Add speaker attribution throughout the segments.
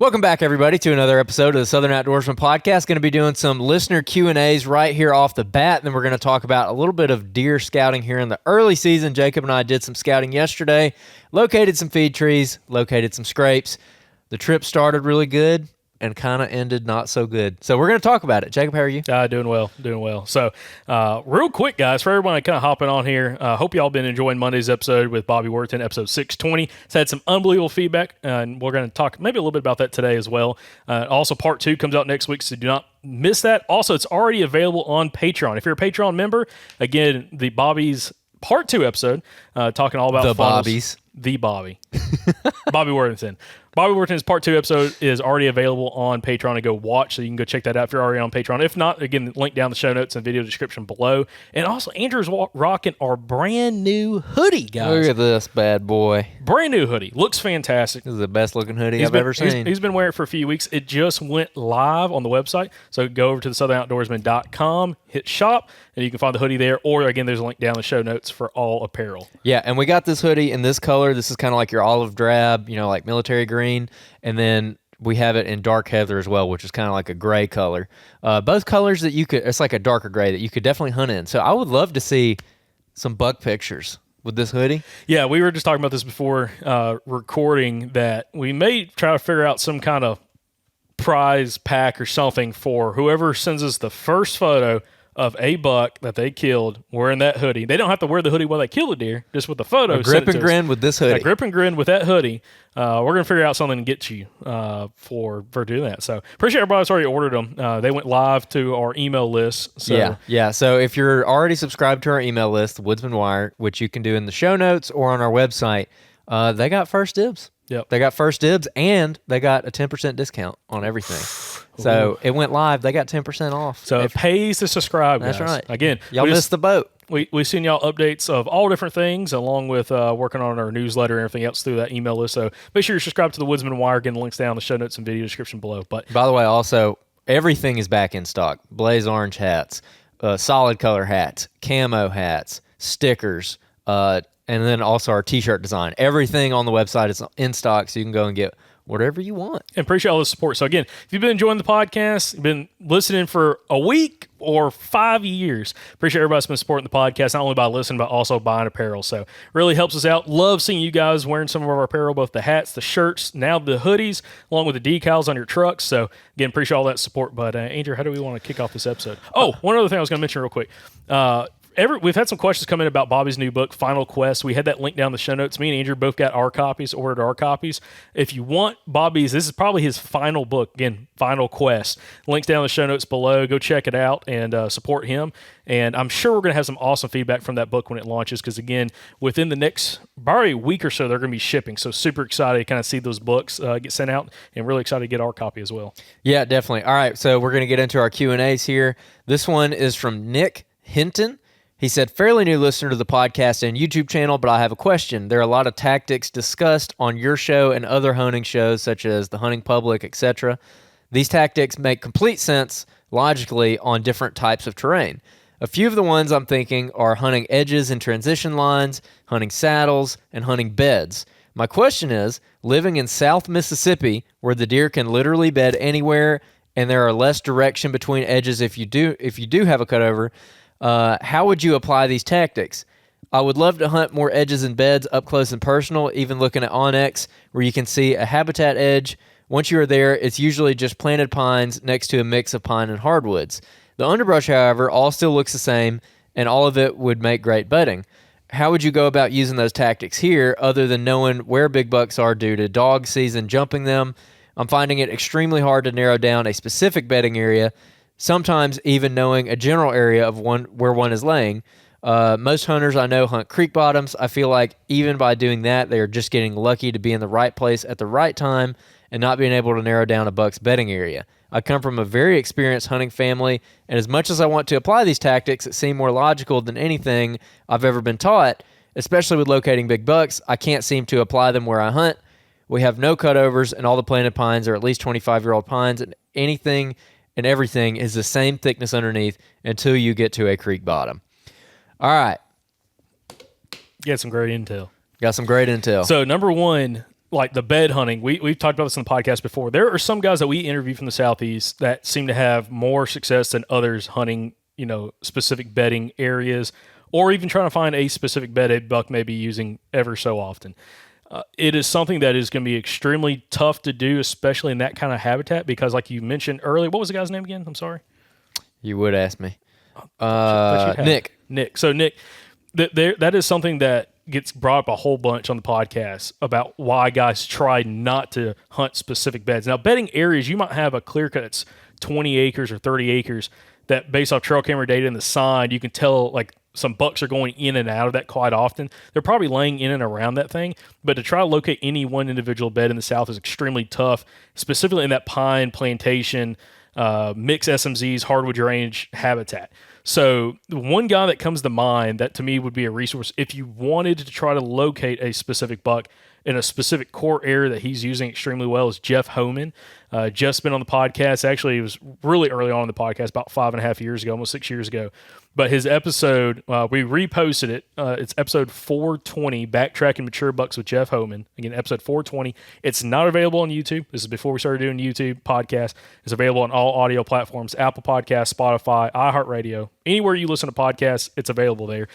Speaker 1: Welcome back, everybody, to another episode of the Southern Outdoorsman Podcast. Going to be doing some listener Q&As right here off the bat, and then we're going to talk about a little bit of deer scouting here in the early season. Jacob and I did some scouting yesterday, located some feed trees, located some scrapes. The trip started really good and kind of ended not so good. So we're going to talk about it. Jacob, how are you?
Speaker 2: Doing well. So real quick, guys, for everyone kind of hopping on here, hope y'all been enjoying Monday's episode with Bobby Worthington, episode 620. It's had some unbelievable feedback, and we're going to talk maybe a little bit about that today as well. Also, part 2 comes out next week, so do not miss that. Also, it's already available on Patreon. If you're a Patreon member, again, the Bobby's part 2 episode, talking all about
Speaker 1: the
Speaker 2: funnels.
Speaker 1: Bobbies.
Speaker 2: The Bobby. Bobby Worthington. Bobby Worthington's part 2 episode is already available on Patreon to go watch, so you can go check that out if you're already on Patreon. If not, again, link down the show notes and video description below. And also, Andrew's rocking our brand new hoodie, guys.
Speaker 1: Look at this bad boy.
Speaker 2: Brand new hoodie. Looks fantastic.
Speaker 1: This is the best looking hoodie I've ever seen.
Speaker 2: He's been wearing it for a few weeks. It just went live on the website. So go over to the southernoutdoorsman.com, hit shop, and you can find the hoodie there. Or, again, there's a link down in the show notes for all apparel.
Speaker 1: Yeah, and we got this hoodie in this color. This is kind of like your olive drab, like military green. And then we have it in dark heather as well, which is kind of like a gray color. Both colors that it's like a darker gray that you could definitely hunt in. So I would love to see some buck pictures with this hoodie.
Speaker 2: Yeah, we were just talking about this before recording, that we may try to figure out some kind of prize pack or something for whoever sends us the first photo of a buck that they killed wearing that hoodie. They don't have to wear the hoodie while they kill the deer, just with the photo.
Speaker 1: A grip and grin with this hoodie.
Speaker 2: A grip and grin with that hoodie. We're going to figure out something to get you for doing that. So appreciate everybody that's already ordered them. They went live to our email list. So.
Speaker 1: Yeah. So if you're already subscribed to our email list, the Woodsman Wire, which you can do in the show notes or on our website, they got first dibs.
Speaker 2: Yep.
Speaker 1: They got first dibs, and they got a 10% discount on everything. So it went live. They got 10% off.
Speaker 2: So it pays to subscribe, guys.
Speaker 1: That's right.
Speaker 2: Again,
Speaker 1: y'all missed the boat.
Speaker 2: We've seen y'all updates of all different things, along with working on our newsletter and everything else through that email list. So make sure you're subscribed to the Woodsman Wire. Again, the links down in the show notes and video description below. But
Speaker 1: by the way, also, everything is back in stock. Blaze orange hats, solid color hats, camo hats, stickers, and then also our T-shirt design. Everything on the website is in stock, so you can go and get whatever you want.
Speaker 2: And appreciate all the support. So again, if you've been enjoying the podcast, you've been listening for a week or 5 years, appreciate everybody that's been supporting the podcast, not only by listening, but also buying apparel. So really helps us out. Love seeing you guys wearing some of our apparel, both the hats, the shirts, now the hoodies, along with the decals on your trucks. So again, appreciate all that support. But Andrew, how do we want to kick off this episode? Oh, one other thing I was going to mention real quick. We've had some questions come in about Bobby's new book, Final Quest. We had that link down in the show notes. Me and Andrew both got our copies, ordered our copies. If you want Bobby's, this is probably his final book. Again, Final Quest. Links down in the show notes below. Go check it out and support him. And I'm sure we're going to have some awesome feedback from that book when it launches, because, again, within the next probably a week or so, they're going to be shipping. So super excited to kind of see those books get sent out, and really excited to get our copy as well.
Speaker 1: Yeah, definitely. All right, so we're going to get into our Q&As here. This one is from Nick Hinton. He said, fairly new listener to the podcast and YouTube channel, but I have a question. There are a lot of tactics discussed on your show and other hunting shows, such as The Hunting Public, etc. These tactics make complete sense logically on different types of terrain. A few of the ones I'm thinking are hunting edges and transition lines, hunting saddles, and hunting beds. My question is, living in South Mississippi, where the deer can literally bed anywhere and there are less direction between edges if you do have a cutover, how would you apply these tactics? I would love to hunt more edges and beds up close and personal, even looking at Onyx, where you can see a habitat edge. Once you are there, it's usually just planted pines next to a mix of pine and hardwoods. The underbrush, however, all still looks the same, and all of it would make great bedding. How would you go about using those tactics here, other than knowing where big bucks are due to dog season jumping them? I'm finding it extremely hard to narrow down a specific bedding area, sometimes even knowing a general area of where one is laying. Most hunters I know hunt creek bottoms. I feel like even by doing that, they are just getting lucky to be in the right place at the right time and not being able to narrow down a buck's bedding area. I come from a very experienced hunting family, and as much as I want to apply these tactics that seem more logical than anything I've ever been taught, especially with locating big bucks, I can't seem to apply them where I hunt. We have no cutovers, and all the planted pines are at least 25-year-old pines, and anything and everything is the same thickness underneath until you get to a creek bottom. All right.
Speaker 2: Got some great intel.
Speaker 1: Got some great intel.
Speaker 2: So, number one, like the bed hunting, we've talked about this in the podcast before. There are some guys that we interview from the Southeast that seem to have more success than others hunting, specific bedding areas, or even trying to find a specific bed a buck may be using ever so often. It is something that is going to be extremely tough to do, especially in that kind of habitat, because like you mentioned earlier, what was the guy's name again? I'm sorry.
Speaker 1: You would ask me.
Speaker 2: Nick. So Nick, that is something that gets brought up a whole bunch on the podcast about why guys try not to hunt specific beds. Now, bedding areas, you might have a clear cut that's 20 acres or 30 acres that based off trail camera data in the side, you can tell like some bucks are going in and out of that quite often. They're probably laying in and around that thing, but to try to locate any one individual bed in the South is extremely tough, specifically in that pine plantation, mixed SMZs, hardwood drainage habitat. So the one guy that comes to mind that to me would be a resource if you wanted to try to locate a specific buck in a specific core area that he's using extremely well is Jeff Homan. Jeff's been on the podcast. Actually, it was really early on in the podcast, about 5.5 years ago, almost 6 years ago. But his episode, we reposted it. It's episode 420, Backtracking Mature Bucks with Jeff Homan. Again, episode 420. It's not available on YouTube. This is before we started doing YouTube podcast. It's available on all audio platforms, Apple Podcasts, Spotify, iHeartRadio. Anywhere you listen to podcasts, it's available there.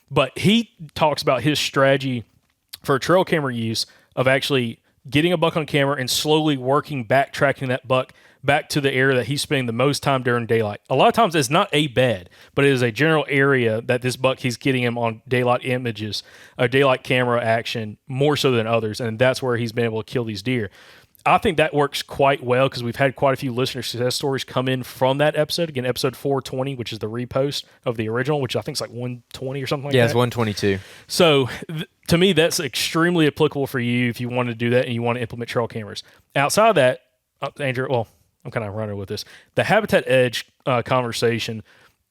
Speaker 2: But he talks about his strategy for trail camera use of actually getting a buck on camera and slowly backtracking that buck back to the area that he's spending the most time during daylight. A lot of times it's not a bed, but it is a general area that this buck, he's getting him on daylight images, daylight camera action more so than others, and that's where he's been able to kill these deer. I think that works quite well because we've had quite a few listener success stories come in from that episode. Again, episode 420, which is the repost of the original, which I think is like 120 or something like that.
Speaker 1: Yeah, it's 122.
Speaker 2: So to me, that's extremely applicable for you if you want to do that and you want to implement trail cameras. Outside of that, Andrew, well, I'm kind of running with this. The habitat edge conversation,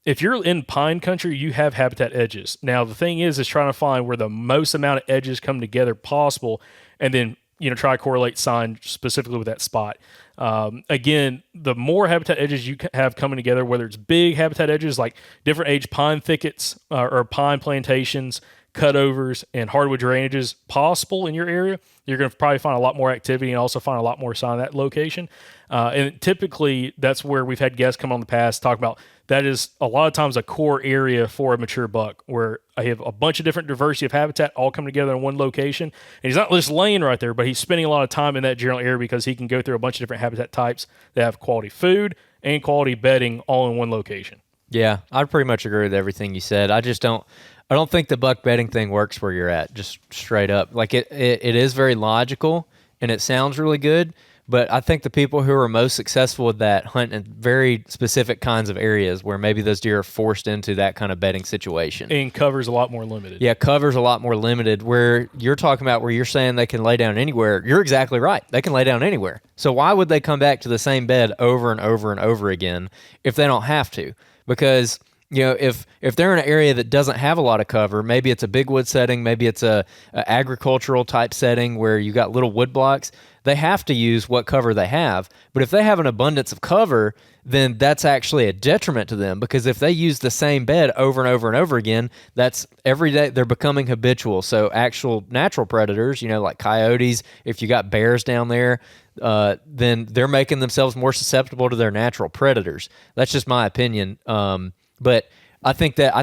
Speaker 2: if you're in pine country, you have habitat edges. Now, the thing is trying to find where the most amount of edges come together possible and then try to correlate sign specifically with that spot. Again, the more habitat edges you have coming together, whether it's big habitat edges like different age pine thickets or pine plantations, cutovers, and hardwood drainages possible in your area, you're going to probably find a lot more activity and also find a lot more sign in that location. And typically, that's where we've had guests come on the past talk about that is a lot of times a core area for a mature buck where I have a bunch of different diversity of habitat all come together in one location. And he's not just laying right there, but he's spending a lot of time in that general area because he can go through a bunch of different habitat types that have quality food and quality bedding all in one location.
Speaker 1: Yeah, I pretty much agree with everything you said. I don't think the buck bedding thing works where you're at, just straight up. Like it is very logical and it sounds really good, but I think the people who are most successful with that hunt in very specific kinds of areas where maybe those deer are forced into that kind of bedding situation.
Speaker 2: And cover's a lot more limited.
Speaker 1: Yeah, cover's a lot more limited. Where you're talking about where you're saying they can lay down anywhere, you're exactly right. They can lay down anywhere. So why would they come back to the same bed over and over and over again if they don't have to? Because if they're in an area that doesn't have a lot of cover, maybe it's a big wood setting, maybe it's a agricultural type setting where you got little wood blocks, they have to use what cover they have. But if they have an abundance of cover, then that's actually a detriment to them because if they use the same bed over and over and over again, that's every day they're becoming habitual. So actual natural predators, like coyotes, if you got bears down there, then they're making themselves more susceptible to their natural predators. That's just my opinion. But I think that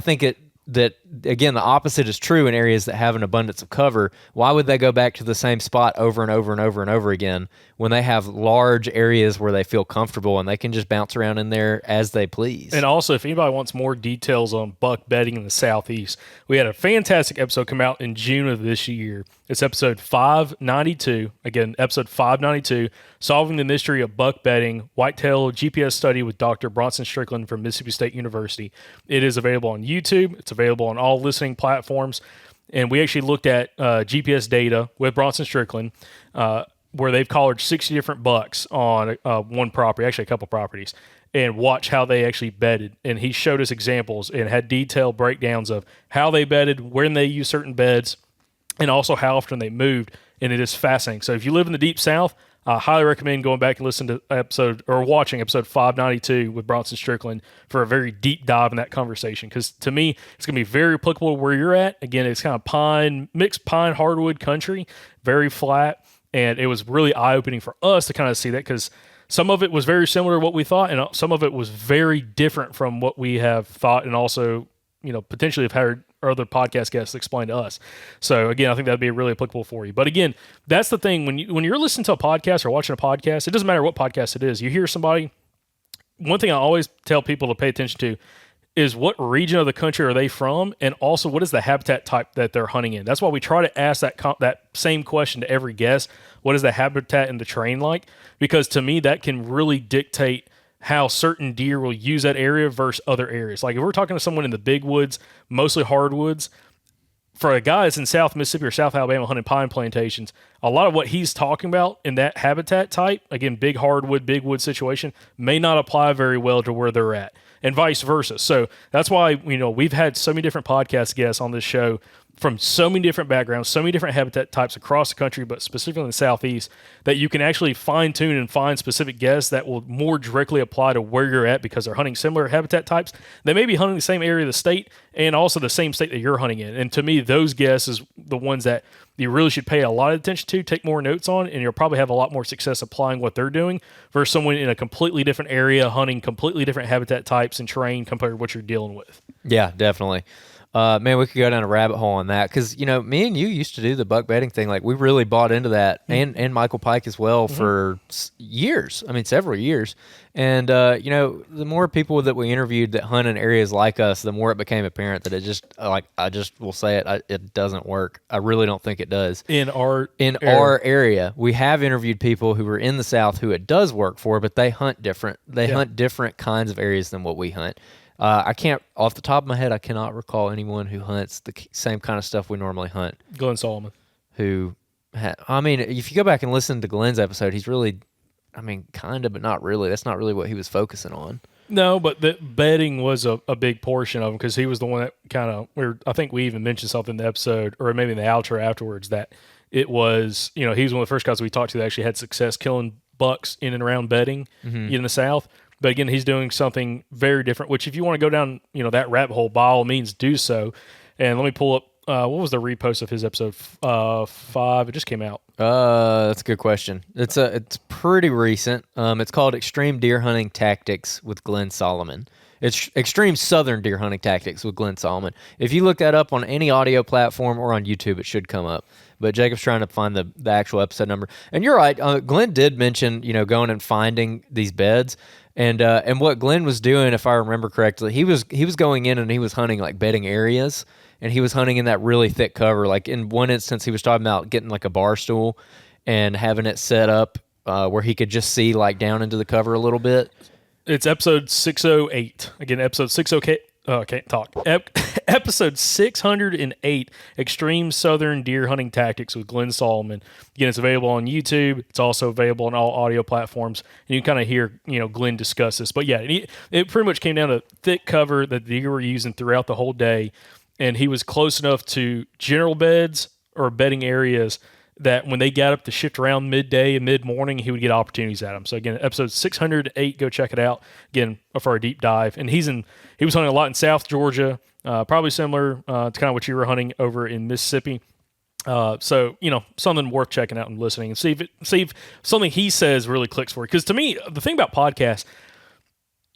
Speaker 1: again, the opposite is true in areas that have an abundance of cover. Why would they go back to the same spot over and over and over and over again when they have large areas where they feel comfortable and they can just bounce around in there as they please?
Speaker 2: And also, if anybody wants more details on buck bedding in the Southeast, we had a fantastic episode come out in June of this year. It's episode 592. Again, episode 592, Solving the Mystery of Buck Bedding, Whitetail GPS Study with Dr. Bronson Strickland from Mississippi State University. It is available on YouTube. It's available on all listening platforms. And we actually looked at GPS data with Bronson Strickland where they've collared 60 different bucks on one property, actually a couple properties, and watch how they actually bedded. And he showed us examples and had detailed breakdowns of how they bedded, when they used certain beds, and also how often they moved. And it is fascinating. So if you live in the Deep South, I highly recommend going back and listening to watching episode 592 with Bronson Strickland for a very deep dive in that conversation. Because to me, it's going to be very applicable to where you're at. Again, it's kind of mixed pine hardwood country, very flat. And it was really eye-opening for us to kind of see that, because some of it was very similar to what we thought, and some of it was very different from what we have thought, and also, potentially have heard other podcast guests explain to us. So again, I think that'd be really applicable for you. But again, that's the thing, when you're listening to a podcast or watching a podcast, it doesn't matter what podcast it is. You hear somebody, one thing I always tell people to pay attention to is what region of the country are they from, and also what is the habitat type that they're hunting in. That's why we try to ask that same question to every guest. What is the habitat and the terrain like? Because to me, that can really dictate how certain deer will use that area versus other areas. Like if we're talking to someone in the big woods, mostly hardwoods, for a guy that's in South Mississippi or South Alabama hunting pine plantations, a lot of what he's talking about in that habitat type, again, big hardwood, big wood situation, may not apply very well to where they're at, and vice versa. So that's why, we've had so many different podcast guests on this show from so many different backgrounds, so many different habitat types across the country, but specifically in the Southeast, that you can actually fine tune and find specific guests that will more directly apply to where you're at, because they're hunting similar habitat types. They may be hunting the same area of the state and also the same state that you're hunting in. And to me, those guests is the ones that you really should pay a lot of attention to, take more notes on, and you'll probably have a lot more success applying what they're doing versus someone in a completely different area hunting completely different habitat types and terrain compared to what you're dealing with.
Speaker 1: Yeah, definitely. Man, we could go down a rabbit hole on that, because me and you used to do the buck bedding thing. Like we really bought into that, and Michael Pike as well for years. I mean, several years. And the more people that we interviewed that hunt in areas like us, the more it became apparent that it just, I just will say it, it doesn't work. I really don't think it does
Speaker 2: in our
Speaker 1: area. We have interviewed people who were in the South who it does work for, but they hunt different. They hunt different kinds of areas than what we hunt. I can't, off the top of my head, I cannot recall anyone who hunts the same kind of stuff we normally hunt.
Speaker 2: Glenn Solomon.
Speaker 1: If you go back and listen to Glenn's episode, he's really, kind of, but not really. That's not really what he was focusing on.
Speaker 2: No, but the bedding was a big portion of him, because he was the one that kind of, I think we even mentioned something in the episode, or maybe in the outro afterwards, that it was, he was one of the first guys we talked to that actually had success killing bucks in and around bedding in the South. But again, he's doing something very different, which if you want to go down, that rabbit hole, by all means do so. And let me pull up, what was the repost of his episode 5? It just came out.
Speaker 1: That's a good question. It's pretty recent. It's called Extreme Deer Hunting Tactics with Glenn Solomon. It's Extreme Southern Deer Hunting Tactics with Glenn Solomon. If you look that up on any audio platform or on YouTube, it should come up. But Jacob's trying to find the actual episode number. And you're right. Glenn did mention, going and finding these beds. And what Glenn was doing, if I remember correctly, he was going in and he was hunting like bedding areas, and he was hunting in that really thick cover. Like in one instance, he was talking about getting like a bar stool and having it set up where he could just see like down into the cover a little bit.
Speaker 2: It's episode 608. Again, episode 608. Oh, I can't talk. Episode 608, Extreme Southern Deer Hunting Tactics with Glenn Solomon. Again, it's available on YouTube. It's also available on all audio platforms. And you can kind of hear, Glenn discuss this. But yeah, it pretty much came down to thick cover that the deer were using throughout the whole day. And he was close enough to general beds or bedding areas that when they got up to shift around midday and mid-morning, he would get opportunities at them. So again, episode 608, go check it out. Again, for a deep dive. And he was hunting a lot in South Georgia, probably similar to kind of what you were hunting over in Mississippi. So, something worth checking out and listening, and see if something he says really clicks for you. Because to me, the thing about podcasts,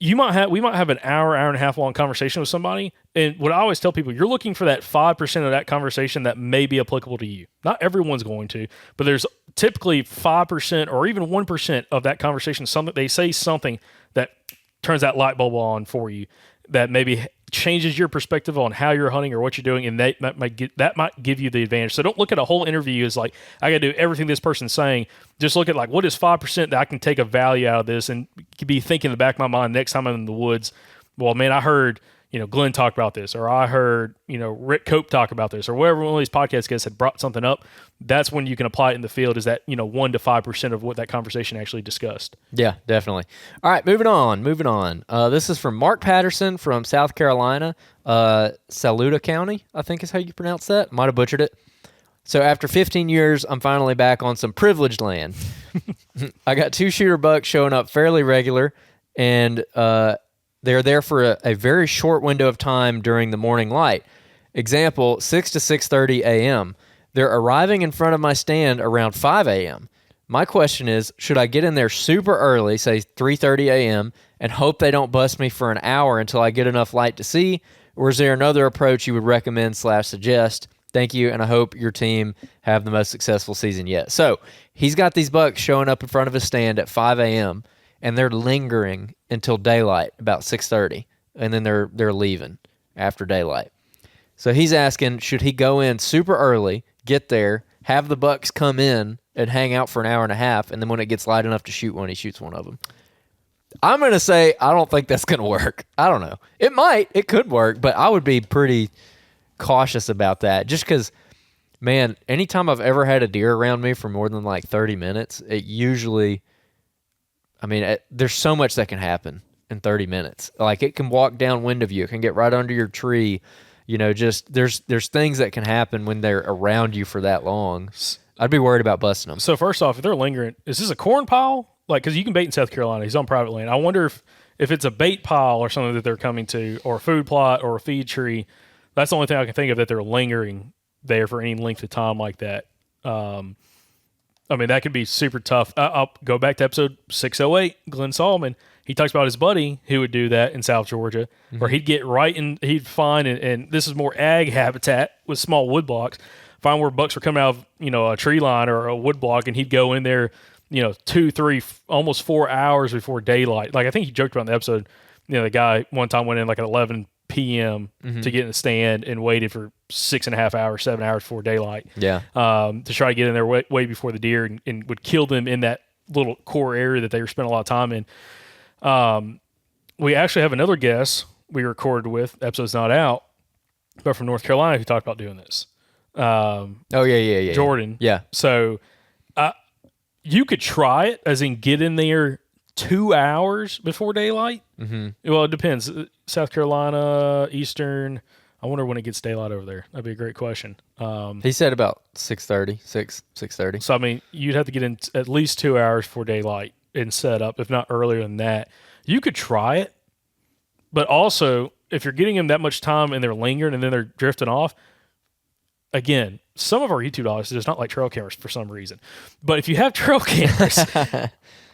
Speaker 2: we might have an hour and a half long conversation with somebody, and what I always tell people, you're looking for that 5% of that conversation that may be applicable to you. Not everyone's going to, but there's typically 5% or even 1% of that conversation, something they say something that turns that light bulb on for you, that maybe changes your perspective on how you're hunting or what you're doing, and that might give you the advantage. So don't look at a whole interview as like, I got to do everything this person's saying. Just look at like, what is 5% that I can take a value out of this, and be thinking in the back of my mind next time I'm in the woods, well, man, I heard Glenn talk about this, or I heard Rick Cope talk about this, or whatever one of these podcast guests had brought something up. That's when you can apply it in the field, is that 1 to 5% of what that conversation actually discussed.
Speaker 1: Yeah, definitely. All right, moving on. This is from Mark Patterson from South Carolina, Saluda County, I think is how you pronounce that. Might have butchered it. So after 15 years, I'm finally back on some privileged land. I got 2 shooter bucks showing up fairly regular, and they're there for a very short window of time during the morning light. Example, 6 to 6:30 a.m. They're arriving in front of my stand around 5 a.m. My question is, should I get in there super early, say 3:30 a.m., and hope they don't bust me for an hour until I get enough light to see? Or is there another approach you would recommend / suggest? Thank you, and I hope your team have the most successful season yet. So he's got these bucks showing up in front of his stand at 5 a.m., and they're lingering until daylight, about 6:30, and then they're leaving after daylight. So he's asking, should he go in super early, get there, have the bucks come in, and hang out for an hour and a half, and then when it gets light enough to shoot one, he shoots one of them? I'm going to say I don't think that's going to work. I don't know. It might. It could work, but I would be pretty cautious about that just because, man, anytime I've ever had a deer around me for more than like 30 minutes, it usually, there's so much that can happen in 30 minutes. Like it can walk downwind of you. It can get right under your tree. Just there's things that can happen when they're around you for that long. I'd be worried about busting them.
Speaker 2: So first off, if they're lingering, is this a corn pile? Like, because you can bait in South Carolina. He's on private land. I wonder if it's a bait pile or something that they're coming to, or a food plot or a feed tree. That's the only thing I can think of that they're lingering there for any length of time like that. That could be super tough. I'll go back to episode 608, Glenn Solomon. He talks about his buddy who would do that in South Georgia, where he'd get right in, he'd find, and this is more ag habitat with small wood blocks, find where bucks were coming out of, a tree line or a wood block, and he'd go in there, 2, 3, almost 4 hours before daylight. Like I think he joked about in the episode, the guy one time went in like at 11 p.m. to get in the stand and waited for 6.5 hours, 7 hours before daylight.
Speaker 1: Yeah.
Speaker 2: To try to get in there way before the deer and would kill them in that little core area that they were spending a lot of time in. We actually have another guest we recorded with, episode's not out, but from North Carolina who talked about doing this.
Speaker 1: Yeah.
Speaker 2: Jordan.
Speaker 1: Yeah.
Speaker 2: So you could try it, as in get in there 2 hours before daylight. Mm-hmm. Well, it depends. South Carolina, Eastern. I wonder when it gets daylight over there. That'd be a great question.
Speaker 1: He said about 6:30, 6:30.
Speaker 2: So, you'd have to get in at least 2 hours before daylight and set up, if not earlier than that. You could try it, but also, if you're getting them that much time and they're lingering and then they're drifting off, again, some of our YouTube audience does not like trail cameras for some reason. But if you have trail cameras,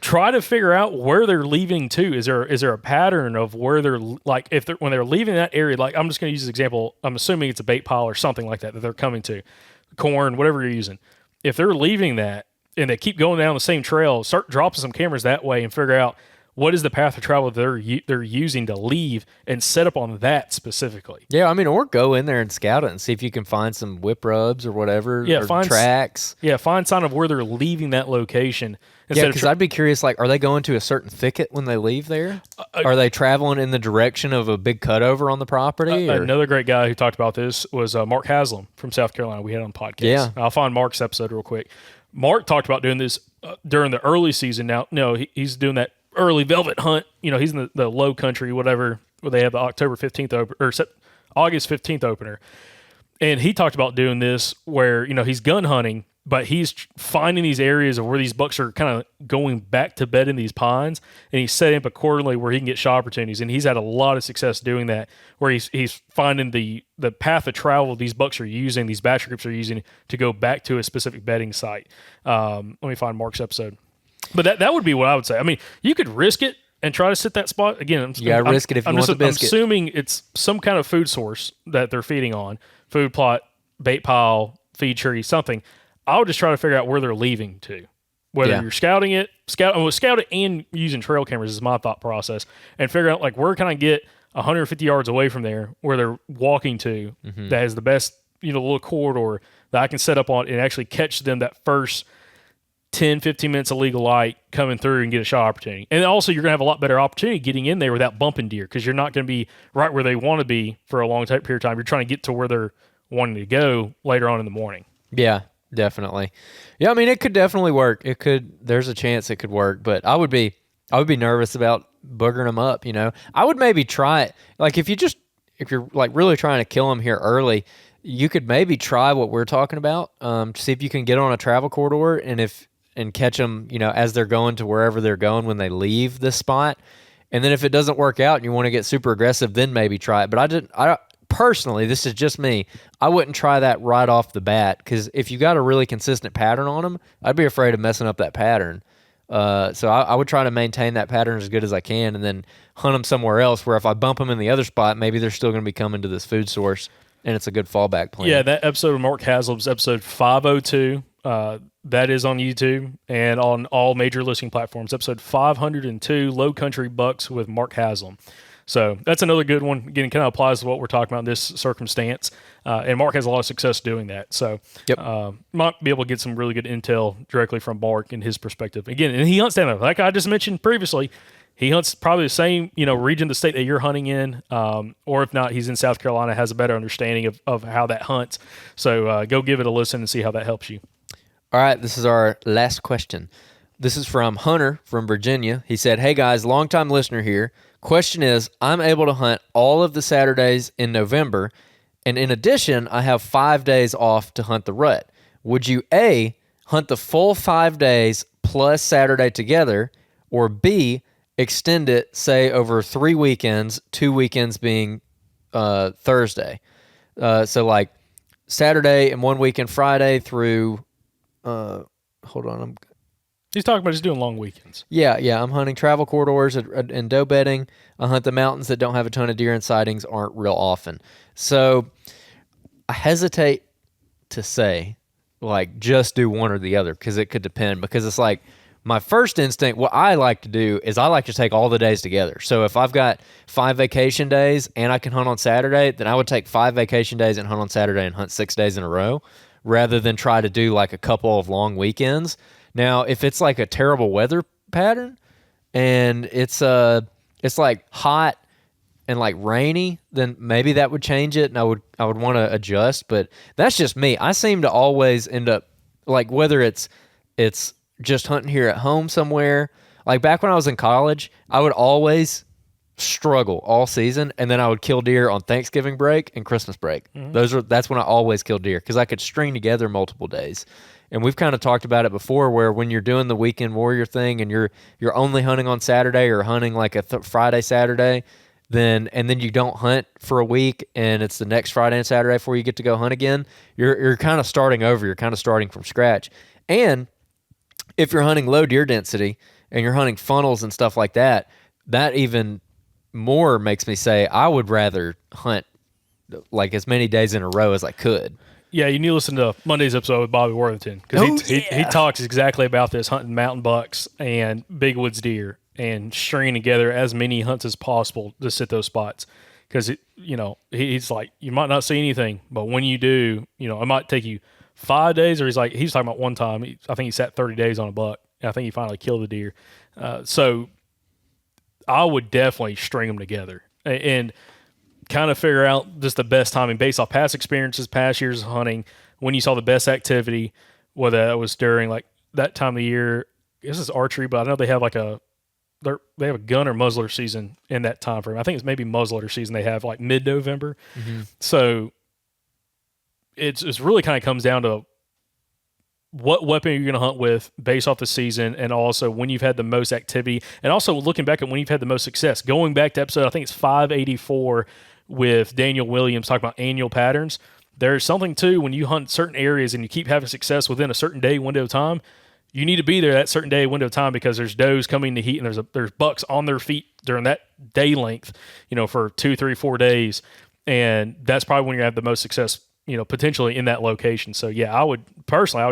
Speaker 2: try to figure out where they're leaving to. Is there a pattern of where they're, like, when they're leaving that area? Like, I'm just going to use this example. I'm assuming it's a bait pile or something like that they're coming to, corn, whatever you're using. If they're leaving that and they keep going down the same trail, start dropping some cameras that way and figure out what is the path of travel they're using to leave and set up on that specifically.
Speaker 1: Yeah, or go in there and scout it and see if you can find some whip rubs or whatever, or tracks.
Speaker 2: Yeah, find sign of where they're leaving that location.
Speaker 1: Yeah, because I'd be curious, like, are they going to a certain thicket when they leave there? Are they traveling in the direction of a big cutover on the property?
Speaker 2: Another great guy who talked about this was Mark Haslam from South Carolina. We had on the podcast.
Speaker 1: Yeah.
Speaker 2: I'll find Mark's episode real quick. Mark talked about doing this during the early season. Now, no, he's doing that early velvet hunt. He's in the low country, whatever, where they have the October 15th or August 15th opener. And he talked about doing this where, he's gun hunting, but he's finding these areas of where these bucks are kind of going back to bed in these pines, and he's setting up accordingly where he can get shot opportunities. And he's had a lot of success doing that, where he's finding the path of travel these bucks are using, these batch groups are using to go back to a specific bedding site. Let me find Mark's episode. But that would be what I would say. You could risk it and try to sit that spot. Again,
Speaker 1: you got to risk it if you want the biscuit.
Speaker 2: I'm assuming it's some kind of food source that they're feeding on. Food plot, bait pile, feed tree, something. I would just try to figure out where they're leaving to. Whether you're scouting it, scout it and using trail cameras is my thought process. And figure out, like, where can I get 150 yards away from there where they're walking to that has the best, little corridor that I can set up on and actually catch them that first 10, 15 minutes of legal light coming through and get a shot opportunity. And also, you're going to have a lot better opportunity getting in there without bumping deer, because you're not going to be right where they want to be for a long period of time. You're trying to get to where they're wanting to go later on in the morning.
Speaker 1: Yeah, definitely. Yeah, it could definitely work. There's a chance it could work, but I would be nervous about boogering them up, I would maybe try it. Like, if you're like really trying to kill them here early, you could maybe try what we're talking about, see if you can get on a travel corridor and catch them, as they're going to wherever they're going when they leave the spot. And then if it doesn't work out and you want to get super aggressive, then maybe try it. But personally, this is just me, I wouldn't try that right off the bat, because if you got a really consistent pattern on them, I'd be afraid of messing up that pattern. So I would try to maintain that pattern as good as I can, and then hunt them somewhere else where if I bump them in the other spot, maybe they're still going to be coming to this food source, and it's a good fallback plan.
Speaker 2: Yeah, that episode of Mark Haslam's episode 502. That is on YouTube and on all major listing platforms. Episode 502, Low Country Bucks with Mark Haslam. So that's another good one. Again, it kind of applies to what we're talking about in this circumstance. And Mark has a lot of success doing that. So might be able to get some really good intel directly from Mark and his perspective. Again, and he hunts down, like I just mentioned previously, he hunts probably the same, region of the state that you're hunting in. Or if not, he's in South Carolina, has a better understanding of how that hunts. So go give it a listen and see how that helps you.
Speaker 1: All right, this is our last question. This is from Hunter from Virginia. He said, "Hey guys, longtime listener here. Question is, I'm able to hunt all of the Saturdays in November, and in addition, I have 5 days off to hunt the rut. Would you A, hunt the full 5 days plus Saturday together, or B, extend it, say, over 3 weekends, 2 weekends being Thursday? So like Saturday and 1 weekend Friday through... hold on,
Speaker 2: he's talking about just doing long weekends.
Speaker 1: Yeah, I'm hunting travel corridors and doe bedding. I hunt the mountains that don't have a ton of deer, and sightings aren't real often. So I hesitate to say, like, just do one or the other, because it could depend. Because it's like, my first instinct, what I like to do is I like to take all the days together. So if I've got 5 vacation days and I can hunt on Saturday, then I would take 5 vacation days and hunt on Saturday and hunt 6 days in a row, rather than try to do like a couple of long weekends. Now, if it's like a terrible weather pattern and it's like hot and like rainy, then maybe that would change it, and I would want to adjust. But that's just me. I seem to always end up, like, whether it's just hunting here at home somewhere. Like back when I was in college, I would always struggle all season, and then I would kill deer on Thanksgiving break and Christmas break. Mm-hmm. That's when I always killed deer, because I could string together multiple days. And we've kind of talked about it before, where when you're doing the weekend warrior thing and you're only hunting on Saturday, or hunting like a Friday Saturday, then you don't hunt for a week, and it's the next Friday and Saturday before you get to go hunt again, you're kind of starting over. You're kind of starting from scratch. And if you're hunting low deer density and you're hunting funnels and stuff like that, that even more makes me say I would rather hunt like as many days in a row as I could.
Speaker 2: Yeah, you need to listen to Monday's episode with Bobby Worthington, because he talks exactly about this, hunting mountain bucks and big woods deer and stringing together as many hunts as possible to sit those spots. Because he's like, you might not see anything, but when you do, it might take you 5 days, or he's talking about one time, I think he sat 30 days on a buck, and I think he finally killed the deer. So I would definitely string them together and kind of figure out just the best timing based off past experiences, past years of hunting, when you saw the best activity, whether that was during like that time of the year. This is archery, but I know they have they have a gun or muzzler season in that time frame. I think it's maybe muzzler season they have like mid-November. Mm-hmm. So it's really kind of comes down to what weapon you're going to hunt with based off the season, and also when you've had the most activity, and also looking back at when you've had the most success. Going back to episode, I think it's 584 with Daniel Williams, talking about annual patterns. There's something too, when you hunt certain areas and you keep having success within a certain day window of time, you need to be there that certain day window of time, because there's does coming to heat, and there's bucks on their feet during that day length, for 2, 3, 4 days. And that's probably when you're going to have the most success, potentially in that location. So yeah, I would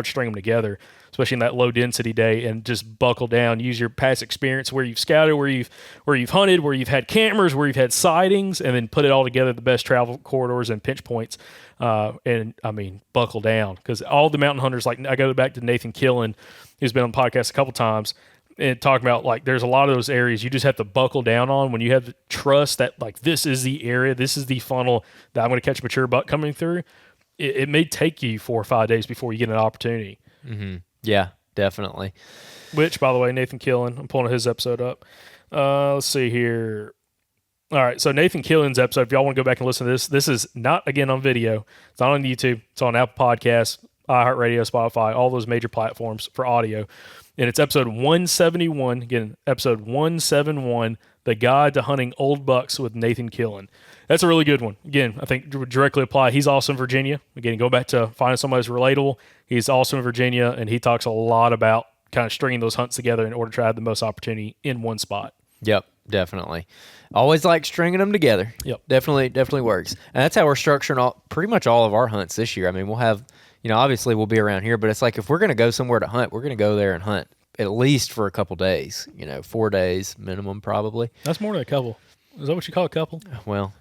Speaker 2: string them together, especially in that low density day, and just buckle down, use your past experience where you've scouted, where you've hunted, where you've had cameras, where you've had sightings, and then put it all together, the best travel corridors and pinch points. And I mean, buckle down, because all the mountain hunters, like I go back to Nathan Killen, who's been on the podcast a couple times, and talking about like there's a lot of those areas you just have to buckle down on when you have the trust that like this is the area, this is the funnel that I'm going to catch a mature buck coming through. It may take you 4 or 5 days before you get an opportunity.
Speaker 1: Mm-hmm. Yeah, definitely.
Speaker 2: Which, by the way, Nathan Killen, I'm pulling his episode up. Let's see here. All right, so Nathan Killen's episode, if y'all want to go back and listen to this is not, again, on video. It's not on YouTube. It's on Apple Podcasts, iHeartRadio, Spotify, all those major platforms for audio. And it's episode 171. Again, episode 171, The Guide to Hunting Old Bucks with Nathan Killen. That's a really good one. Again, I think directly apply. He's also in Virginia. Again, go back to finding somebody who's relatable. He's also in Virginia, and he talks a lot about kind of stringing those hunts together in order to have the most opportunity in one spot.
Speaker 1: Yep, definitely. Always like stringing them together.
Speaker 2: Yep.
Speaker 1: Definitely works. And that's how we're structuring pretty much all of our hunts this year. I mean, we'll have, obviously we'll be around here, but it's like if we're going to go somewhere to hunt, we're going to go there and hunt at least for a couple days, 4 days minimum probably.
Speaker 2: That's more than a couple. Is that what you call a couple?
Speaker 1: Well,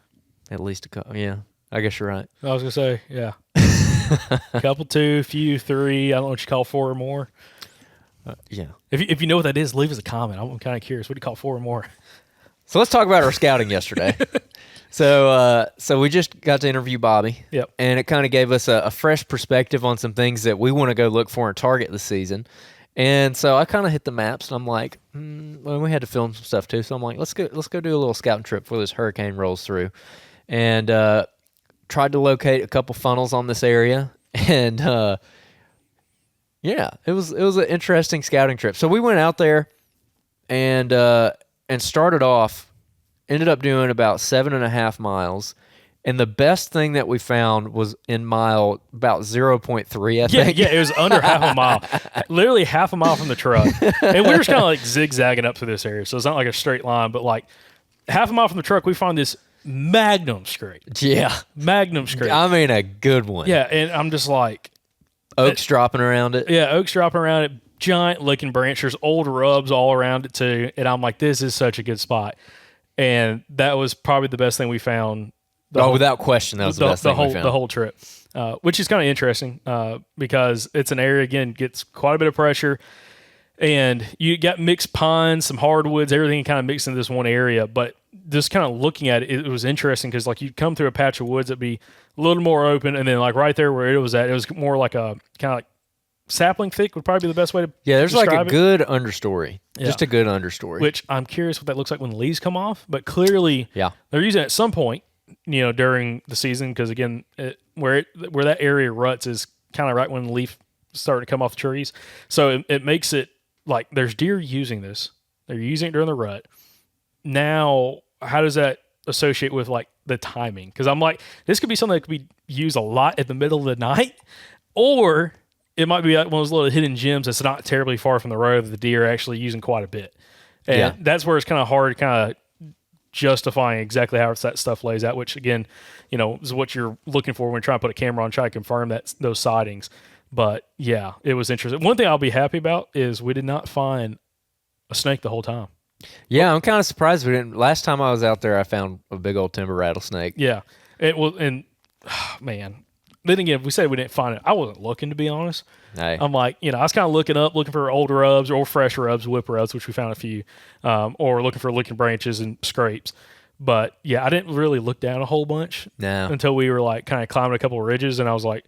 Speaker 1: at least a couple. Yeah, I guess you're right.
Speaker 2: I was going to say, yeah. Couple, 2, few, 3. I don't know what you call 4 or more.
Speaker 1: Yeah.
Speaker 2: If you know what that is, leave us a comment. I'm kind of curious. What do you call 4 or more?
Speaker 1: So let's talk about our scouting yesterday. So we just got to interview Bobby.
Speaker 2: Yep.
Speaker 1: And it kind of gave us a fresh perspective on some things that we want to go look for and target this season. And so I kind of hit the maps, and I'm like, well, we had to film some stuff too. So I'm like, let's go do a little scouting trip before this hurricane rolls through. And tried to locate a couple funnels on this area. And yeah, it was an interesting scouting trip. So we went out there and started off, ended up doing about 7.5 miles. And the best thing that we found was in mile about 0.3, I think.
Speaker 2: Yeah, it was under half a mile. Literally half a mile from the truck. And we were just kind of like zigzagging up through this area. So it's not like a straight line, but like half a mile from the truck, we found this magnum scrape.
Speaker 1: Yeah.
Speaker 2: Magnum scrape.
Speaker 1: I mean, a good one.
Speaker 2: Yeah, and I'm just like...
Speaker 1: Oaks dropping around it.
Speaker 2: Yeah, oaks dropping around it. Giant looking branch. There's old rubs all around it too. And I'm like, this is such a good spot. And that was probably the best thing we found.
Speaker 1: Without question, that was the best thing we found.
Speaker 2: The whole trip, which is kind of interesting because it's an area, again, gets quite a bit of pressure. And you got mixed pines, some hardwoods, everything kind of mixed into this one area. But just kind of looking at it, it was interesting because like you'd come through a patch of woods that'd be a little more open. And then like right there where it was at, it was more like a kind of like sapling thick would probably be the best way to
Speaker 1: there's like a
Speaker 2: it.
Speaker 1: Good understory. Yeah. Just a good understory.
Speaker 2: Which I'm curious what that looks like when the leaves come off. But clearly they're using it at some point, during the season because, again, where that area ruts is kind of right when the leaf starting to come off the trees. So it makes it like there's deer using this. They're using it during the rut. Now, how does that associate with like the timing? Because I'm like, this could be something that could be used a lot at the middle of the night, or it might be like one of those little hidden gems that's not terribly far from the road that the deer are actually using quite a bit. And that's where it's kind of hard to kind of justifying exactly how that stuff lays out, which again, is what you're looking for when you're trying to put a camera on, try to confirm those sightings. But yeah, it was interesting. One thing I'll be happy about is we did not find a snake the whole time.
Speaker 1: Yeah, I'm kind of surprised we didn't. Last time I was out there, I found a big old timber rattlesnake.
Speaker 2: Yeah, it was, and man. Then again, if we say we didn't find it, I wasn't looking, to be honest.
Speaker 1: Hey.
Speaker 2: I'm like, I was kind of looking for old rubs or fresh rubs, whip rubs, which we found a few, or looking for licking branches and scrapes. But yeah, I didn't really look down a whole bunch until we were like kind of climbing a couple of ridges, and I was like,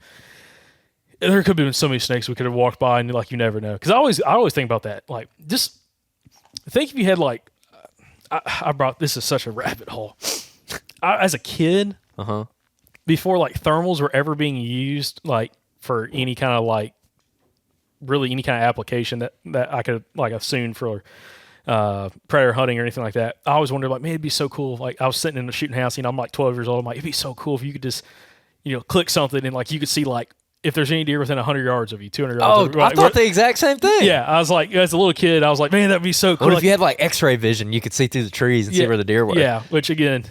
Speaker 2: there could have been so many snakes we could have walked by, and like you never know. Because I always think about that. Like, just think if you had like, this is such a rabbit hole. As a kid, before like thermals were ever being used like for any kind of like really any kind of application that I could like assume for predator hunting or anything like that, I always wondered like, man, it'd be so cool. Like I was sitting in the shooting house, I'm like 12 years old. I'm like, it'd be so cool if you could just, click something and like you could see like if there's any deer within 100 yards of you, 200 yards of you.
Speaker 1: I thought the exact same thing.
Speaker 2: Yeah, I was like, as a little kid, I was like, man, that'd be so cool.
Speaker 1: What if you had like X-ray vision? You could see through the trees and see where the deer were.
Speaker 2: Yeah, which again,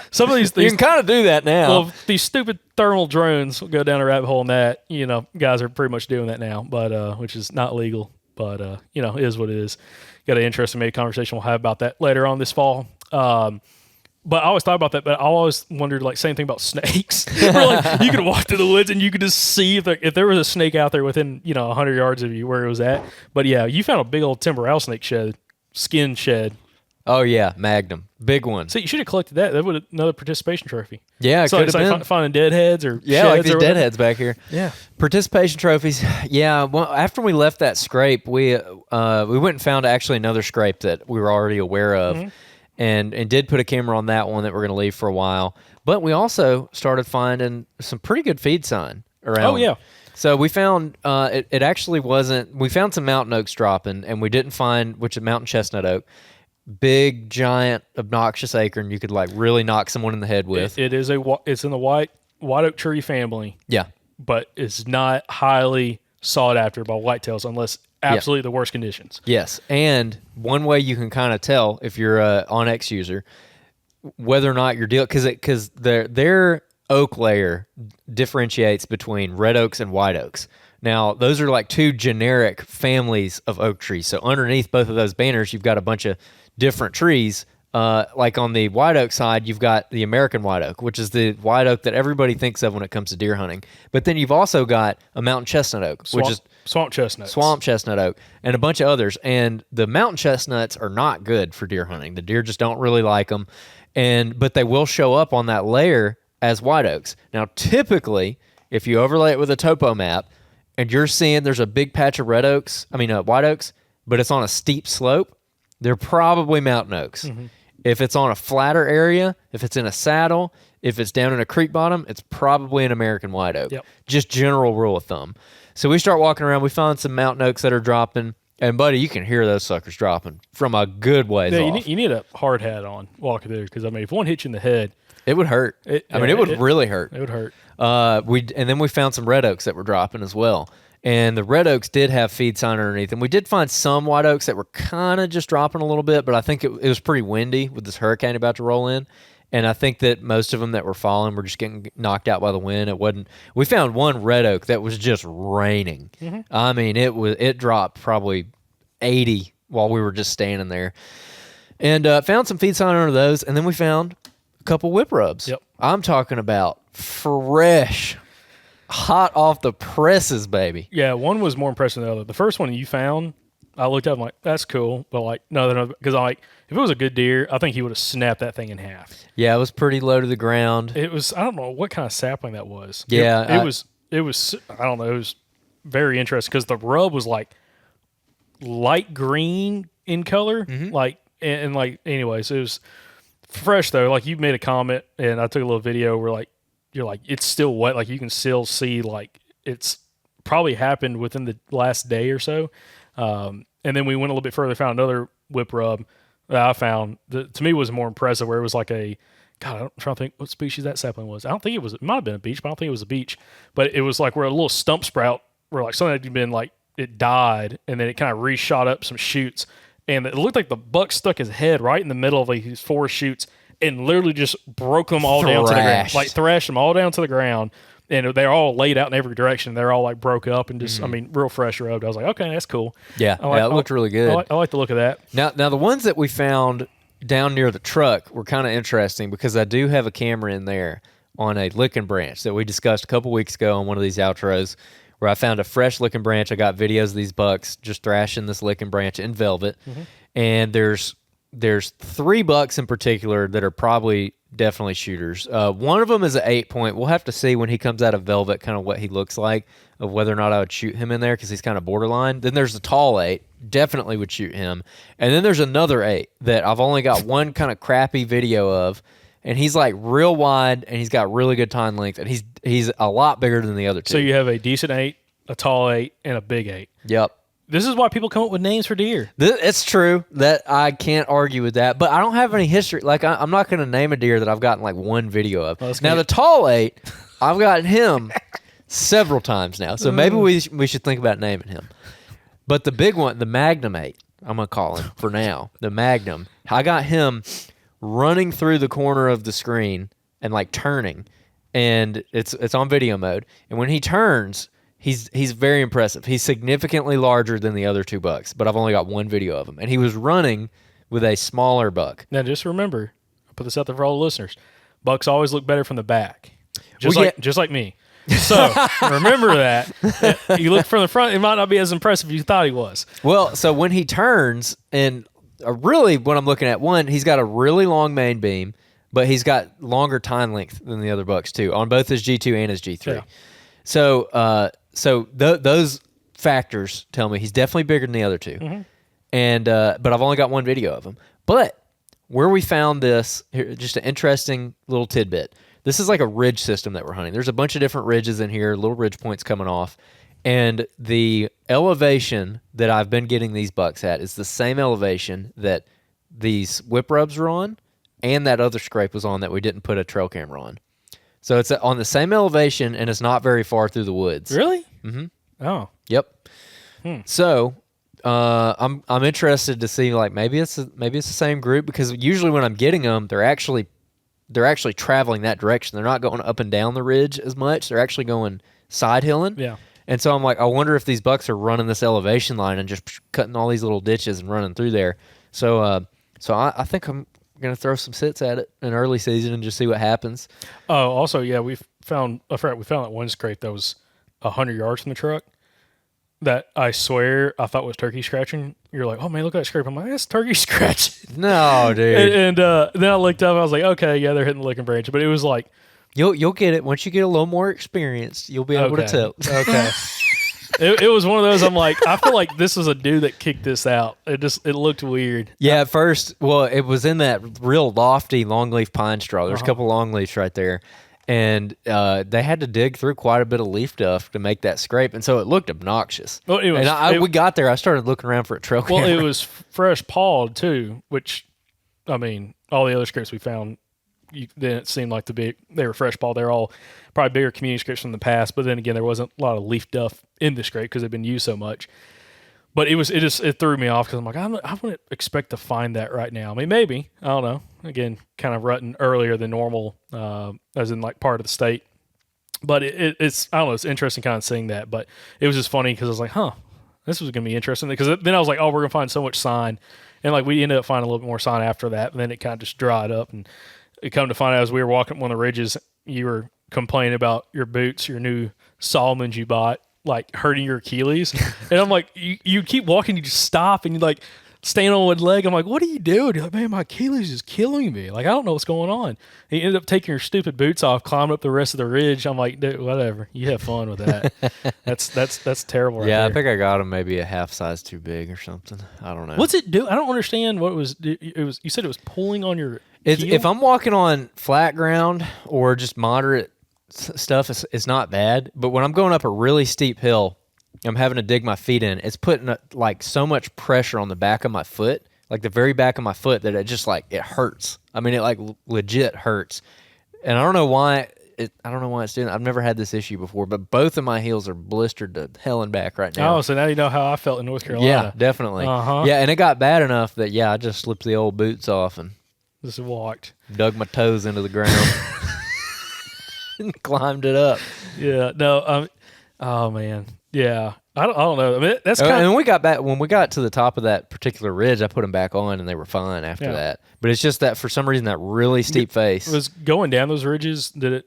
Speaker 2: some of these
Speaker 1: you can kind of do that now.
Speaker 2: Well, these stupid thermal drones will go down a rabbit hole in that. Guys are pretty much doing that now, but which is not legal. But it is what it is. Got an interesting maybe conversation we'll have about that later on this fall. But I always thought about that, but I always wondered, like, same thing about snakes. Where, like, you could walk through the woods and you could just see if there was a snake out there within, 100 yards of you where it was at. But, yeah, you found a big old timber rattlesnake skin shed.
Speaker 1: Oh, yeah, Magnum. Big one.
Speaker 2: So you should have collected that. That would have another participation trophy.
Speaker 1: Yeah, it could have been.
Speaker 2: Like finding deadheads or
Speaker 1: yeah, like these deadheads back here.
Speaker 2: Yeah.
Speaker 1: Participation trophies. Yeah, well, after we left that scrape, we went and found actually another scrape that we were already aware of. Mm-hmm. And did put a camera on that one that we're going to leave for a while. But we also started finding some pretty good feed sign around.
Speaker 2: Oh, yeah.
Speaker 1: So we found, it actually wasn't, we found some mountain oaks dropping, and we didn't find, which is mountain chestnut oak, big, giant, obnoxious acorn you could like really knock someone in the head with.
Speaker 2: It's in the white oak tree family,
Speaker 1: Yeah.
Speaker 2: but it's not highly sought after by whitetails unless absolutely the worst conditions.
Speaker 1: Yes. And one way you can kind of tell if you're a OnX user whether or not you're dealing, because their oak layer differentiates between red oaks and white oaks. Now, those are like two generic families of oak trees. So underneath both of those banners, you've got a bunch of different trees. Like on the white oak side, you've got the American white oak, which is the white oak that everybody thinks of when it comes to deer hunting. But then you've also got a mountain chestnut oak, which is
Speaker 2: swamp
Speaker 1: chestnut oak, and a bunch of others. And the mountain chestnuts are not good for deer hunting. The deer just don't really like them. But they will show up on that layer as white oaks. Now, typically, if you overlay it with a topo map and you're seeing there's a big patch of white oaks, but it's on a steep slope, they're probably mountain oaks. Mm-hmm. If it's on a flatter area, if it's in a saddle, if it's down in a creek bottom, it's probably an American white oak.
Speaker 2: Yep.
Speaker 1: Just general rule of thumb. So we start walking around. We find some mountain oaks that are dropping. And, buddy, you can hear those suckers dropping from a good ways off.
Speaker 2: You need a hard hat on walking through because, if one hits you in the head,
Speaker 1: it would hurt. It would really hurt.
Speaker 2: It would hurt.
Speaker 1: And then we found some red oaks that were dropping as well. And the red oaks did have feed sign underneath. And we did find some white oaks that were kind of just dropping a little bit, but I think it was pretty windy with this hurricane about to roll in. And I think that most of them that were falling were just getting knocked out by the wind. We found one red oak that was just raining. Mm-hmm. I mean, it dropped probably 80 while we were just standing there. And found some feed sign under those. And then we found a couple whip rubs.
Speaker 2: Yep.
Speaker 1: I'm talking about fresh, hot off the presses, baby.
Speaker 2: Yeah, one was more impressive than the other. The first one you found, I looked at it, I'm like, that's cool. But no, because if it was a good deer, I think he would have snapped that thing in half.
Speaker 1: Yeah, it was pretty low to the ground.
Speaker 2: It was, I don't know what kind of sapling that was.
Speaker 1: Yeah.
Speaker 2: It was, I don't know, it was very interesting because the rub was like light green in color. Mm-hmm. Anyways, it was fresh though. Like you made a comment and I took a little video where you're like, it's still wet. Like you can still see it's probably happened within the last day or so. And then we went a little bit further, found another whip rub that I found that to me was more impressive where it was like I'm trying to think what species that sapling was. I don't think it might have been a beech, but I don't think it was a beech. But it was like where a little stump sprout where like something had been it died and then it kind of re-shot up some shoots. And it looked like the buck stuck his head right in the middle of these four shoots and literally just broke them all down to the ground. Like thrashed them all down to the ground. And they're all laid out in every direction. They're all broke up and just, real fresh rubbed. I was like, okay, that's cool.
Speaker 1: Yeah, it looked really good.
Speaker 2: I like the look of that.
Speaker 1: Now the ones that we found down near the truck were kind of interesting because I do have a camera in there on a licking branch that we discussed a couple weeks ago on one of these outros where I found a fresh licking branch. I got videos of these bucks just thrashing this licking branch in velvet. Mm-hmm. And there's 3 bucks in particular that are probably definitely shooters. One of them is an 8-point. We'll have to see when he comes out of velvet kind of what he looks like, of whether or not I would shoot him in there because he's kind of borderline. Then there's the tall 8. Definitely would shoot him. And then there's another 8 that I've only got one kind of crappy video of, and he's like real wide and he's got really good time length, and he's a lot bigger than the other two.
Speaker 2: So you have a decent 8, a tall 8, and a big 8.
Speaker 1: Yep.
Speaker 2: This is why people come up with names for deer.
Speaker 1: It's true that I can't argue with that, but I don't have any history. Like I'm not going to name a deer that I've gotten like one video of. Now the tall 8, I've gotten him several times now, so maybe we should think about naming him. But the big one, the Magnum 8, I'm going to call him for now. The Magnum. I got him running through the corner of the screen and turning, and it's on video mode. And when he turns, he's very impressive. He's significantly larger than the other 2 bucks, but I've only got one video of him. And he was running with a smaller buck.
Speaker 2: Now, just remember, I'll put this out there for all the listeners. Bucks always look better from the back, just like me. So remember that. You look from the front, it might not be as impressive as you thought he was.
Speaker 1: Well, so when he turns, and really what I'm looking at, one, he's got a really long main beam, but he's got longer time length than the other bucks too, on both his G2 and his G3. Yeah. So those factors tell me he's definitely bigger than the other 2. Mm-hmm. And but I've only got one video of him. But where we found this, here, just an interesting little tidbit. This is like a ridge system that we're hunting. There's a bunch of different ridges in here, little ridge points coming off. And the elevation that I've been getting these bucks at is the same elevation that these whip rubs were on, and that other scrape was on that we didn't put a trail camera on. So it's on the same elevation, and it's not very far through the woods.
Speaker 2: Really? Mm-hmm. Oh.
Speaker 1: Yep. So I'm interested to see, like, maybe it's the same group, because usually when I'm getting them, they're actually traveling that direction. They're not going up and down the ridge as much. They're actually going side hilling.
Speaker 2: Yeah.
Speaker 1: And so I'm like, I wonder if these bucks are running this elevation line and just cutting all these little ditches and running through there. So I think I'm gonna throw some sits at it in early season and just see what happens.
Speaker 2: Oh, also, yeah, we found that one scrape that was 100 yards from the truck that I swear I thought was turkey scratching. You're like, oh man, look at that scrape. I'm like, that's turkey scratching.
Speaker 1: No, dude.
Speaker 2: And then I looked up, I was like, okay, yeah, they're hitting the licking branch. But it was like,
Speaker 1: you'll get it once you get a little more experienced. You'll be able to tell.
Speaker 2: Okay. It was one of those. I'm like, I feel like this was a dude that kicked this out. It looked weird.
Speaker 1: Yeah, at first, well, it was in that real lofty longleaf pine straw. There's a couple longleafs right there, and they had to dig through quite a bit of leaf duff to make that scrape, and so it looked obnoxious.
Speaker 2: Well, it was,
Speaker 1: we got there. I started looking around for a trail camera.
Speaker 2: Well, it was fresh pawed too, which, I mean, all the other scrapes we found, didn't seem like they were fresh pawed. They're all probably bigger community scrapes from the past, but then again, there wasn't a lot of leaf duff in the scrape because they've been used so much. But it threw me off because I'm like, I wouldn't expect to find that right now. I mean, maybe, I don't know. Again, kind of rutting earlier than normal, as in like part of the state. But it's I don't know. It's interesting kind of seeing that. But it was just funny because I was like, this was gonna be interesting. Because then I was like, we're gonna find so much sign, and like we ended up finding a little bit more sign after that. And then it kind of just dried up, and it come to find out as we were walking up one of the ridges, you were complaining about your boots, your new Solomons you bought, like hurting your Achilles. And I'm like, you keep walking, you just stop and you like stand on one leg. I'm like, what are you doing? You're like, man, my Achilles is killing me. Like, I don't know what's going on. And you ended up taking your stupid boots off, climbing up the rest of the ridge. I'm like, dude, whatever. You have fun with that. That's terrible. Right
Speaker 1: yeah,
Speaker 2: there.
Speaker 1: I think I got them maybe a half size too big or something. I don't know.
Speaker 2: What's it do? I don't understand what it was. It was. You said it was pulling on your heel?
Speaker 1: If I'm walking on flat ground or just moderate stuff, it's not bad. But when I'm going up a really steep hill, I'm having to dig my feet in. It's putting like so much pressure on the back of my foot, like the very back of my foot, that it just like it hurts. I mean, it like legit hurts, and I don't know why. I don't know why it's doing that. I've never had this issue before, but both of my heels are blistered to hell and back right now.
Speaker 2: Oh, so now you know how I felt in North Carolina.
Speaker 1: Yeah, definitely. Yeah, and it got bad enough that I just slipped the old boots off and
Speaker 2: just walked,
Speaker 1: dug my toes into the ground, and climbed it up.
Speaker 2: Yeah. No. Oh man. Yeah. I don't know. I mean, that's kind of.
Speaker 1: And when we got to the top of that particular ridge, I put them back on, and they were fine after that. But it's just that for some reason that really steep face
Speaker 2: was going down those ridges. Did it?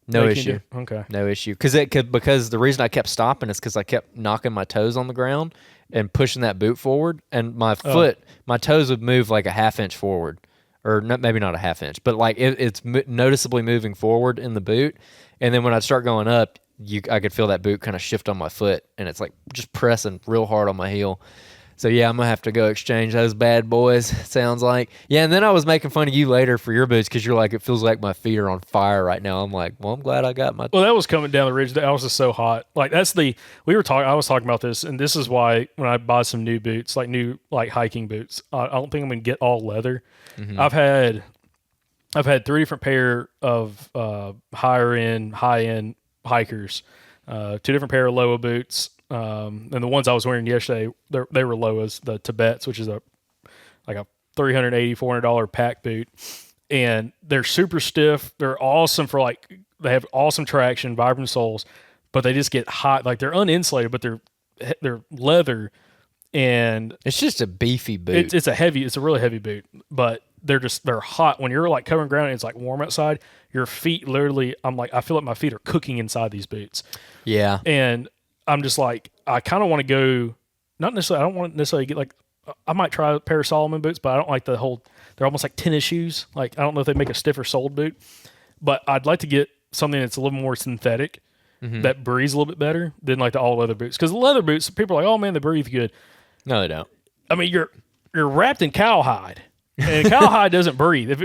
Speaker 1: No issue.
Speaker 2: Okay.
Speaker 1: No issue. Because the reason I kept stopping is because I kept knocking my toes on the ground and pushing that boot forward, and my toes would move like a half inch forward, or maybe not a half inch, but like it's noticeably moving forward in the boot. And then when I'd start going up, I could feel that boot kind of shift on my foot, and it's like just pressing real hard on my heel. So yeah, I'm gonna have to go exchange those bad boys. Sounds like. Yeah, and then I was making fun of you later for your boots because you're like, it feels like my feet are on fire right now. I'm like, well, I'm glad I got my.
Speaker 2: Well, that was coming down the ridge. That was just so hot. Like I was talking about this, and this is why when I buy some new boots, like new hiking boots, I don't think I'm gonna get all leather. Mm-hmm. I've had 3 different pair of high end hikers, 2 different pair of Loa boots. And the ones I was wearing yesterday, they were Loas, the Tibets, which is a $380, $400 pack boot. And they're super stiff. They're awesome they have awesome traction, vibrant soles, but they just get hot. Like they're uninsulated, but they're leather. And
Speaker 1: it's just a beefy boot.
Speaker 2: It's a really heavy boot, but they're hot. When you're like covering ground and it's like warm outside, your feet literally, I feel like my feet are cooking inside these boots.
Speaker 1: Yeah.
Speaker 2: And I'm just like, I kind of want to go, I don't want to necessarily get like, I might try a pair of Solomon boots, but I don't like they're almost like tennis shoes. Like, I don't know if they make a stiffer soled boot, but I'd like to get something that's a little more synthetic, that breathes a little bit better than like the all leather boots. Because the leather boots, people are like, oh man, they breathe good.
Speaker 1: No, they don't.
Speaker 2: I mean, you're wrapped in cowhide. And cowhide doesn't breathe. If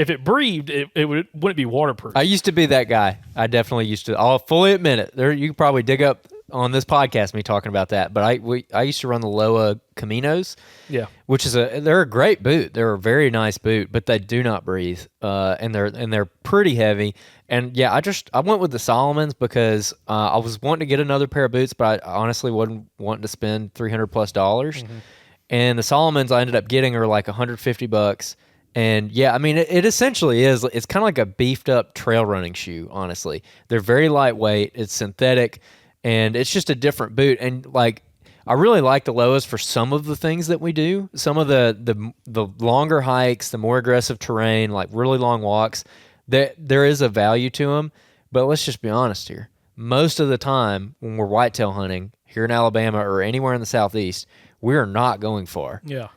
Speaker 2: it breathed, it wouldn't be waterproof.
Speaker 1: I used to be that guy. I definitely used to. I'll fully admit it. You could probably dig up on this podcast, me talking about that, but I used to run the Loa Caminos.
Speaker 2: Yeah.
Speaker 1: Which is they're a great boot. They're a very nice boot, but they do not breathe, and they're pretty heavy. And yeah, I went with the Solomons because I was wanting to get another pair of boots, but I honestly wasn't wanting to spend $300+. And the Solomons I ended up getting are like $150. And yeah, I mean, it essentially is. It's kind of like a beefed up trail running shoe. Honestly, they're very lightweight. It's synthetic, and it's just a different boot. And like, I really like the Loas for some of the things that we do. Some of the longer hikes, the more aggressive terrain, like really long walks. There is a value to them. But let's just be honest here. Most of the time when we're whitetail hunting here in Alabama or anywhere in the Southeast, we are not going far.
Speaker 2: Yeah.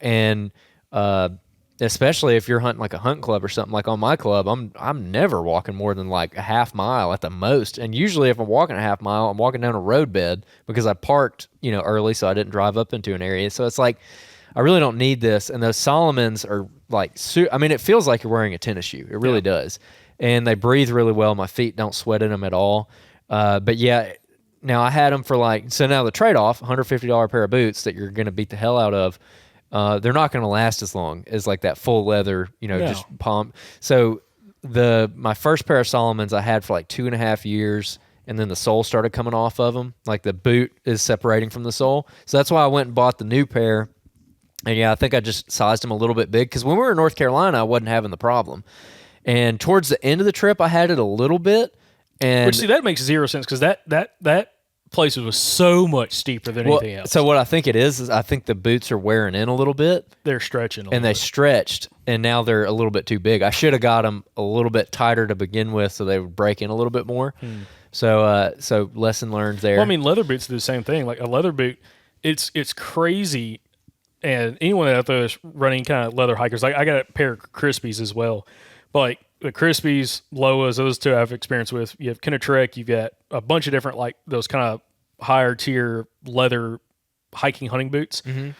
Speaker 1: And especially if you're hunting like a hunt club or something. Like on my club, I'm never walking more than like a half mile at the most. And usually if I'm walking a half mile, I'm walking down a road bed because I parked, early so I didn't drive up into an area. So it's like, I really don't need this. And those Solomons are like, it feels like you're wearing a tennis shoe. It really does. And they breathe really well. My feet don't sweat in them at all. But yeah, now I had them for now the trade-off, $150 pair of boots that you're going to beat the hell out of, they're not going to last as long as like that full leather, just pump. So my first pair of Solomons I had for like 2.5 years, and then the sole started coming off of them. Like the boot is separating from the sole. So that's why I went and bought the new pair. And yeah, I think I just sized them a little bit big because when we were in North Carolina, I wasn't having the problem. And towards the end of the trip, I had it a little bit. And
Speaker 2: which, see, that makes zero sense because that place was so much steeper than anything else.
Speaker 1: So what I think it is I think the boots are wearing in a little bit.
Speaker 2: They're stretching a little
Speaker 1: and they
Speaker 2: bit.
Speaker 1: Stretched, and now they're a little bit too big. I should have got them a little bit tighter to begin with so they would break in a little bit more. So lesson learned there.
Speaker 2: Well, I mean, leather boots do the same thing. Like a leather boot, it's crazy. And anyone out there that's running kind of leather hikers, like I got a pair of Crispies as well. But like the Crispies, Loas, those two I've experienced with. You have Trek, you've got a bunch of different like those kind of higher tier leather hiking hunting boots.
Speaker 1: Mm-hmm.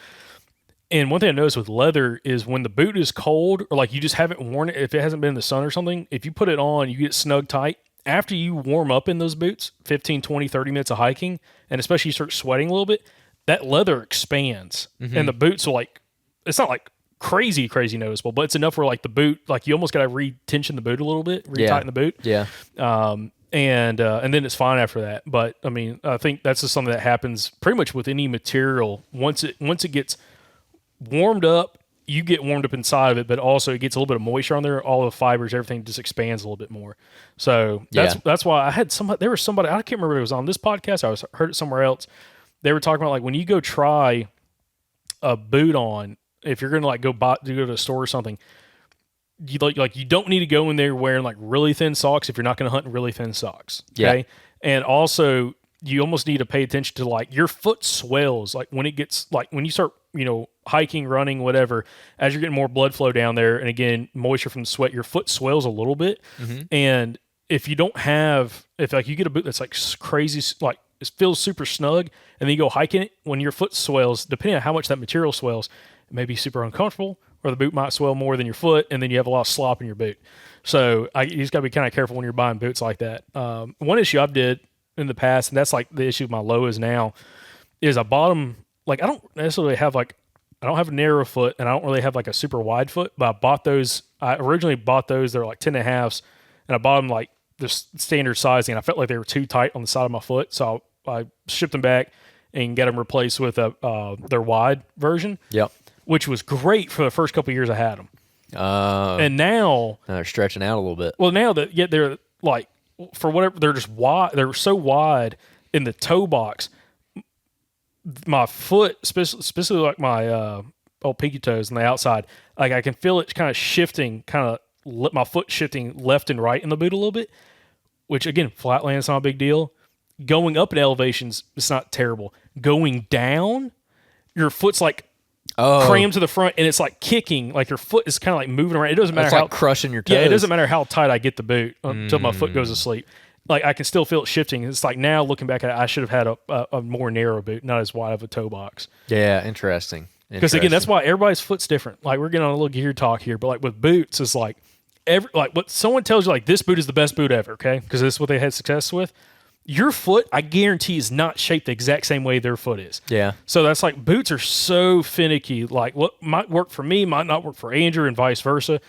Speaker 2: And one thing I noticed with leather is when the boot is cold or like you just haven't worn it, if it hasn't been in the sun or something, if you put it on, you get snug tight. After you warm up in those boots, 15, 20, 30 minutes of hiking, and especially you start sweating a little bit, that leather expands.
Speaker 1: Mm-hmm.
Speaker 2: And the boots are like, it's not like crazy noticeable, but it's enough where like the boot, like you almost got to re-tension the boot a little bit, retighten the boot.
Speaker 1: Yeah.
Speaker 2: And then it's fine after that. But I mean, I think that's just something that happens pretty much with any material. Once it gets warmed up, you get warmed up inside of it, but also it gets a little bit of moisture on there. All the fibers, everything just expands a little bit more. So that's why I had there was somebody, I can't remember if it was on this podcast, I heard it somewhere else. They were talking about like when you go try a boot on, if you're going to like go to a store or something, you don't need to go in there wearing like really thin socks if you're not going to hunt in really thin socks. Okay. Yeah. And also you almost need to pay attention to like your foot swells. Like when it gets like when you start, hiking, running, whatever, as you're getting more blood flow down there. And again, moisture from the sweat, your foot swells a little bit. Mm-hmm. And if you don't have, if like you get a boot that's like crazy, like it feels super snug and then you go hiking it, when your foot swells, depending on how much that material swells, it may be super uncomfortable, or the boot might swell more than your foot, and then you have a lot of slop in your boot. So you just got to be kind of careful when you're buying boots like that. One issue I've did in the past, and that's like the issue with my Loas now, is I bought them, like I don't necessarily have like, I don't have a narrow foot, and I don't really have like a super wide foot, but I originally bought those, they're like 10.5s, and I bought them like the standard sizing, and I felt like they were too tight on the side of my foot, so I shipped them back and got them replaced with their wide version.
Speaker 1: Yep.
Speaker 2: Which was great for the first couple of years I had them. And now
Speaker 1: they're stretching out a little bit.
Speaker 2: Well, now that they're like, for whatever, they're just wide. They're so wide in the toe box. My foot, specifically like my old pinky toes on the outside, like I can feel it kind of shifting, my foot shifting left and right in the boot a little bit, which again, flatland's not a big deal. Going up in elevations, it's not terrible. Going down, your foot's like crammed to the front, and it's like kicking, like your foot is kind of like moving around. It doesn't matter how
Speaker 1: crushing your toes.
Speaker 2: Yeah, it doesn't matter how tight I get the boot until my foot goes to sleep. Like I can still feel it shifting. It's like now looking back at it, I should have had a more narrow boot, not as wide of a toe box.
Speaker 1: Yeah, interesting.
Speaker 2: Because again, that's why everybody's foot's different. Like we're getting on a little gear talk here, but like with boots, it's like what someone tells you, like this boot is the best boot ever, okay? Because this is what they had success with. your foot, I guarantee, is not shaped the exact same way their foot is.
Speaker 1: Yeah.
Speaker 2: So that's like boots are so finicky. Like what might work for me might not work for Andrew and vice versa.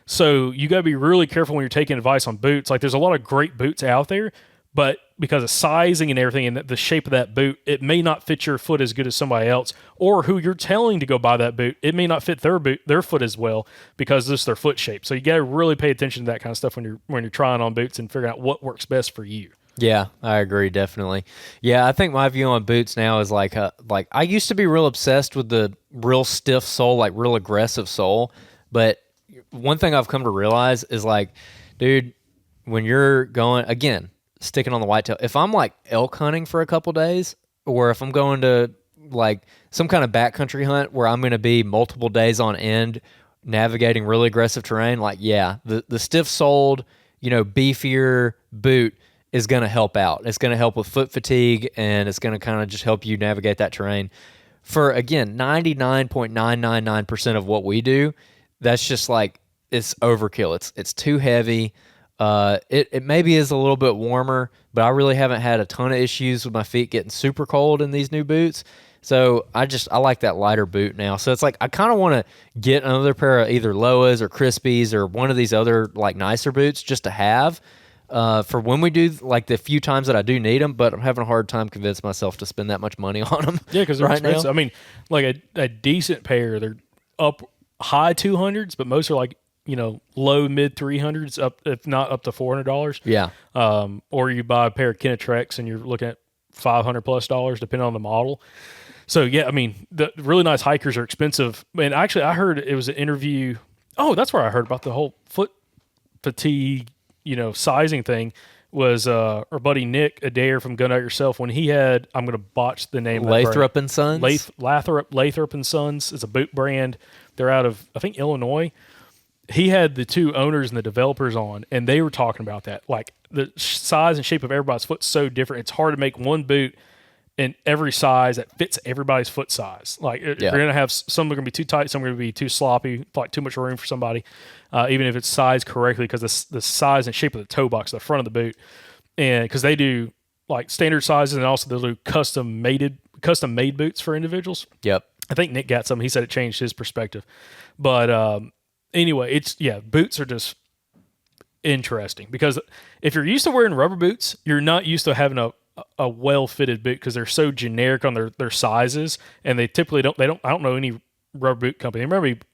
Speaker 2: So you got to be really careful when you're taking advice on boots. Like there's a lot of great boots out there, but because of sizing and everything and the shape of that boot, it may not fit your foot as good as somebody else, or who you're telling to go buy that boot, it may not fit their foot as well because this is their foot shape. So you got to really pay attention to that kind of stuff when you're trying on boots and figuring out what works best for you.
Speaker 1: Yeah, I agree, definitely. Yeah, I think my view on boots now is like I used to be real obsessed with the real stiff sole, like real aggressive sole, but one thing I've come to realize is like, dude, when you're going, again, sticking on the whitetail, if I'm like elk hunting for a couple days, or if I'm going to like some kind of backcountry hunt where I'm going to be multiple days on end navigating really aggressive terrain, like, yeah, the stiff-soled, beefier boot is going to help out. It's going to help with foot fatigue, and it's going to kind of just help you navigate that terrain. For, again, 99.999% of what we do, that's just like, it's overkill. It's too heavy. It maybe is a little bit warmer, but I really haven't had a ton of issues with my feet getting super cold in these new boots. So I like that lighter boot now. So it's like I kind of want to get another pair of either Loas or Crispies or one of these other like nicer boots just to have for when we do like the few times that I do need them. But I'm having a hard time convincing myself to spend that much money on them.
Speaker 2: Yeah, because they're
Speaker 1: right
Speaker 2: expensive.
Speaker 1: now.
Speaker 2: I mean, like a decent pair, they're up high 200s, but most are like low mid 300s, up if not up to $400.
Speaker 1: Yeah.
Speaker 2: Or you buy a pair of Kenetrex and you're looking at $500+ depending on the model. So yeah, I mean, the really nice hikers are expensive. And actually, I heard it was an interview. Oh, that's where I heard about the whole foot fatigue, sizing thing. Was our buddy Nick Adair from Gun Out Yourself when he had, I'm going to botch the name.
Speaker 1: Lathrop and Sons.
Speaker 2: Lathrop and Sons is a boot brand. They're out of, I think, Illinois. He had the two owners and the developers on, and they were talking about that. Like the size and shape of everybody's foot's so different. It's hard to make one boot in every size that fits everybody's foot size. Like you're going to have some are going to be too tight, some are going to be too sloppy, like too much room for somebody, even if it's sized correctly because the size and shape of the toe box, the front of the boot, and because they do like standard sizes and also they'll do custom made boots for individuals.
Speaker 1: Yep.
Speaker 2: I think Nick got some. He said it changed his perspective, but anyway, boots are just interesting because if you're used to wearing rubber boots, you're not used to having a well-fitted boot because they're so generic on their sizes, and they typically I don't know any rubber boot company.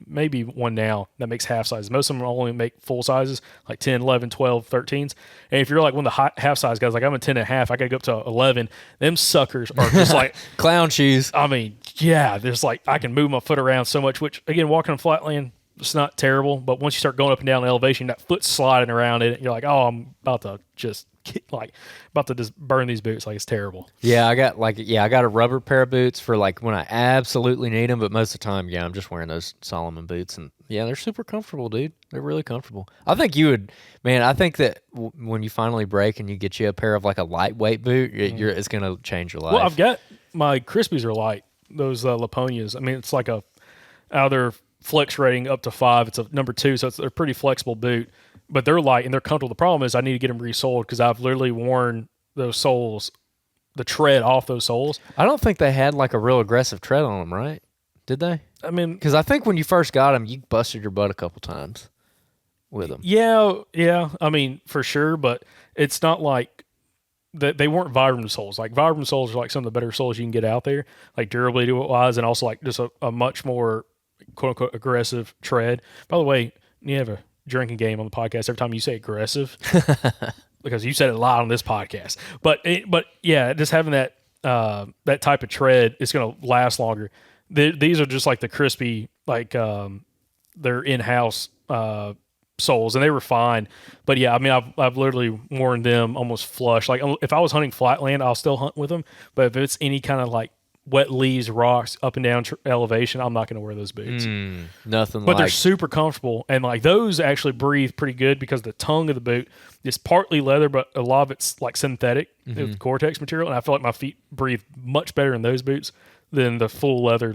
Speaker 2: Maybe one now that makes half sizes. Most of them only make full sizes, like 10, 11, 12, 13s. And if you're like one of the half size guys, like I'm a 10 and a half, I got to go up to 11. Them suckers are just like
Speaker 1: clown shoes.
Speaker 2: I mean, yeah, there's like I can move my foot around so much, which again, walking on flatland, it's not terrible. But once you start going up and down the elevation, that foot's sliding around it, you're like, oh, I'm about to just burn these boots. Like it's terrible.
Speaker 1: Yeah, I got a rubber pair of boots for like when I absolutely need them, but most of the time, I'm just wearing those Solomon boots, and yeah, they're super comfortable, dude. They're really comfortable. I think you would, man. I think that when you finally break and you get you a pair of like a lightweight boot, it's gonna change your life.
Speaker 2: Well, I've got my Crispies are light. Those Laponias. I mean, it's like out of their flex rating up to 5. It's a number 2, so they're a pretty flexible boot. But they're light and they're comfortable. The problem is I need to get them resoled because I've literally worn those soles, the tread off those soles.
Speaker 1: I don't think they had like a real aggressive tread on them, right? Did they?
Speaker 2: I mean,
Speaker 1: because I think when you first got them, you busted your butt a couple times with them.
Speaker 2: Yeah. I mean, for sure, but it's not like that. They weren't Vibram soles. Like Vibram soles are like some of the better soles you can get out there, like durability wise, and also like just a much more quote unquote aggressive tread. By the way, you have a drinking game on the podcast every time you say aggressive because you said it a lot on this podcast. But yeah, just having that type of tread is going to last longer. These are just like the crispy, like they're in-house soles, and they were fine. But yeah, I mean, I've literally worn them almost flush. Like if I was hunting flatland, I'll still hunt with them. But if it's any kind of like wet leaves, rocks, up and down elevation, I'm not going to wear those boots.
Speaker 1: But
Speaker 2: they're super comfortable, and like those actually breathe pretty good because the tongue of the boot is partly leather, but a lot of it's like synthetic with Gore-Tex material, and I feel like my feet breathe much better in those boots than the full leather.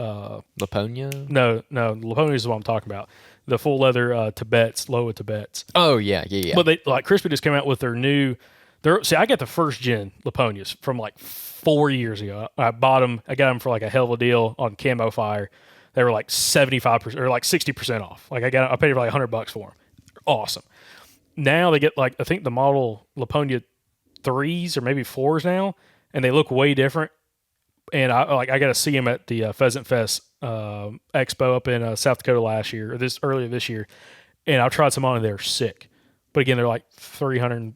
Speaker 1: Laponia?
Speaker 2: No, Laponia is what I'm talking about. The full leather Tibets, Loa Tibets.
Speaker 1: Oh yeah.
Speaker 2: But they like Crispy just came out with their I got the first gen Laponias from like 4 years ago. I bought them. I got them for like a hell of a deal on Camo Fire. They were like 75% or like 60% off. Like I paid for like $100 for them. They're awesome. Now they get like, I think the model Laponia 3s or maybe 4s now, and they look way different. And I got to see them at the Pheasant Fest Expo up in South Dakota last year, or earlier this year. And I've tried some on and they're sick. But again, they're like $320,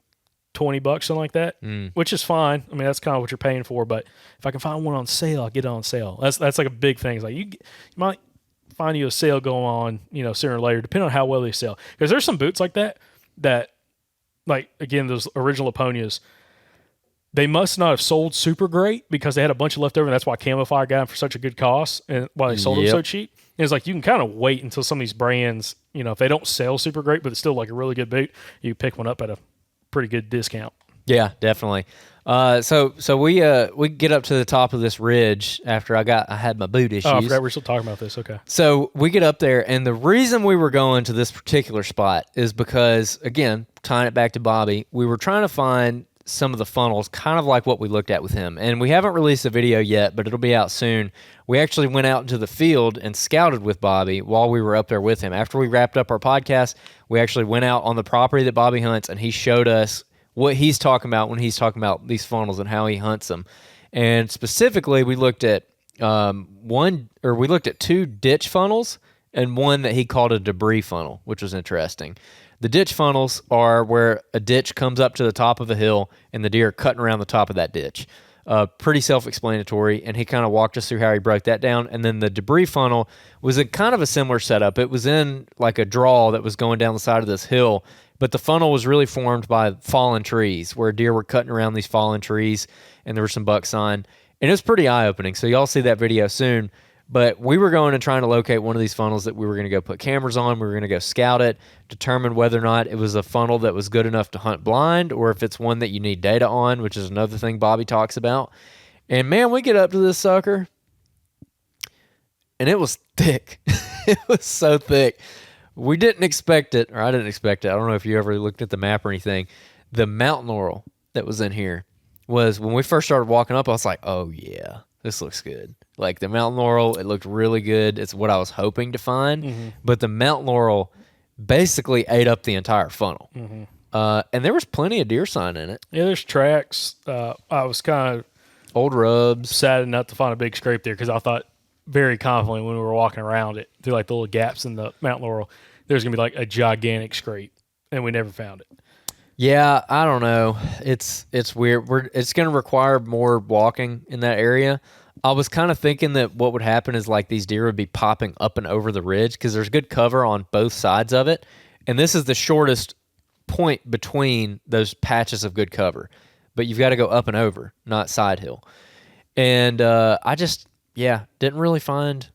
Speaker 2: something like that, which is fine. I mean, that's kind of what you're paying for. But if I can find one on sale, I'll get it on sale. That's like a big thing. It's like you might find you a sale going on, sooner or later, depending on how well they sell. Because there's some boots like that, like, again, those original Laponias, they must not have sold super great because they had a bunch of leftover, and that's why Camo Fire got them for such a good cost and why they sold them so cheap. And it's like you can kind of wait until some of these brands, if they don't sell super great, but it's still like a really good boot, you pick one up at a pretty good discount.
Speaker 1: Yeah, definitely. So we get up to the top of this ridge after I had my boot issues.
Speaker 2: Oh, I forgot we're still talking about this. Okay.
Speaker 1: So we get up there, and the reason we were going to this particular spot is because, again, tying it back to Bobby, we were trying to find some of the funnels, kind of like what we looked at with him. And we haven't released a video yet, but it'll be out soon. We actually went out into the field and scouted with Bobby while we were up there with him. After we wrapped up our podcast, we actually went out on the property that Bobby hunts, and he showed us what he's talking about when he's talking about these funnels and how he hunts them. And specifically, we looked at two ditch funnels and one that he called a debris funnel, which was interesting. The ditch funnels are where a ditch comes up to the top of a hill and the deer are cutting around the top of that ditch. Pretty self-explanatory, and he kind of walked us through how he broke that down. And then the debris funnel was a kind of a similar setup. It was in like a draw that was going down the side of this hill, but the funnel was really formed by fallen trees where deer were cutting around these fallen trees, and there was some buck sign. And it was pretty eye-opening, so y'all see that video soon. But we were going and trying to locate one of these funnels that we were going to go put cameras on. We were going to go scout it, determine whether or not it was a funnel that was good enough to hunt blind, or if it's one that you need data on, which is another thing Bobby talks about. And man, we get up to this sucker, and it was thick. It was so thick. We didn't expect it, or I didn't expect it. I don't know if you ever looked at the map or anything. The mountain laurel that was in here was, when we first started walking up, I was like, oh yeah, this looks good. Like the mountain laurel, it looked really good. It's what I was hoping to find. But the mountain laurel basically ate up the entire funnel. And there was plenty of deer sign in it.
Speaker 2: Yeah, there's tracks. I was kind of
Speaker 1: old rubs.
Speaker 2: Sad not to find a big scrape there because I thought very confidently when we were walking around it through like the little gaps in the mountain laurel, there's going to be like a gigantic scrape, and we never found it.
Speaker 1: Yeah, I don't know. It's weird. It's going to require more walking in that area. I was kind of thinking that what would happen is like these deer would be popping up and over the ridge because there's good cover on both sides of it. And this is the shortest point between those patches of good cover. But you've got to go up and over, not side hill. And I just, didn't really find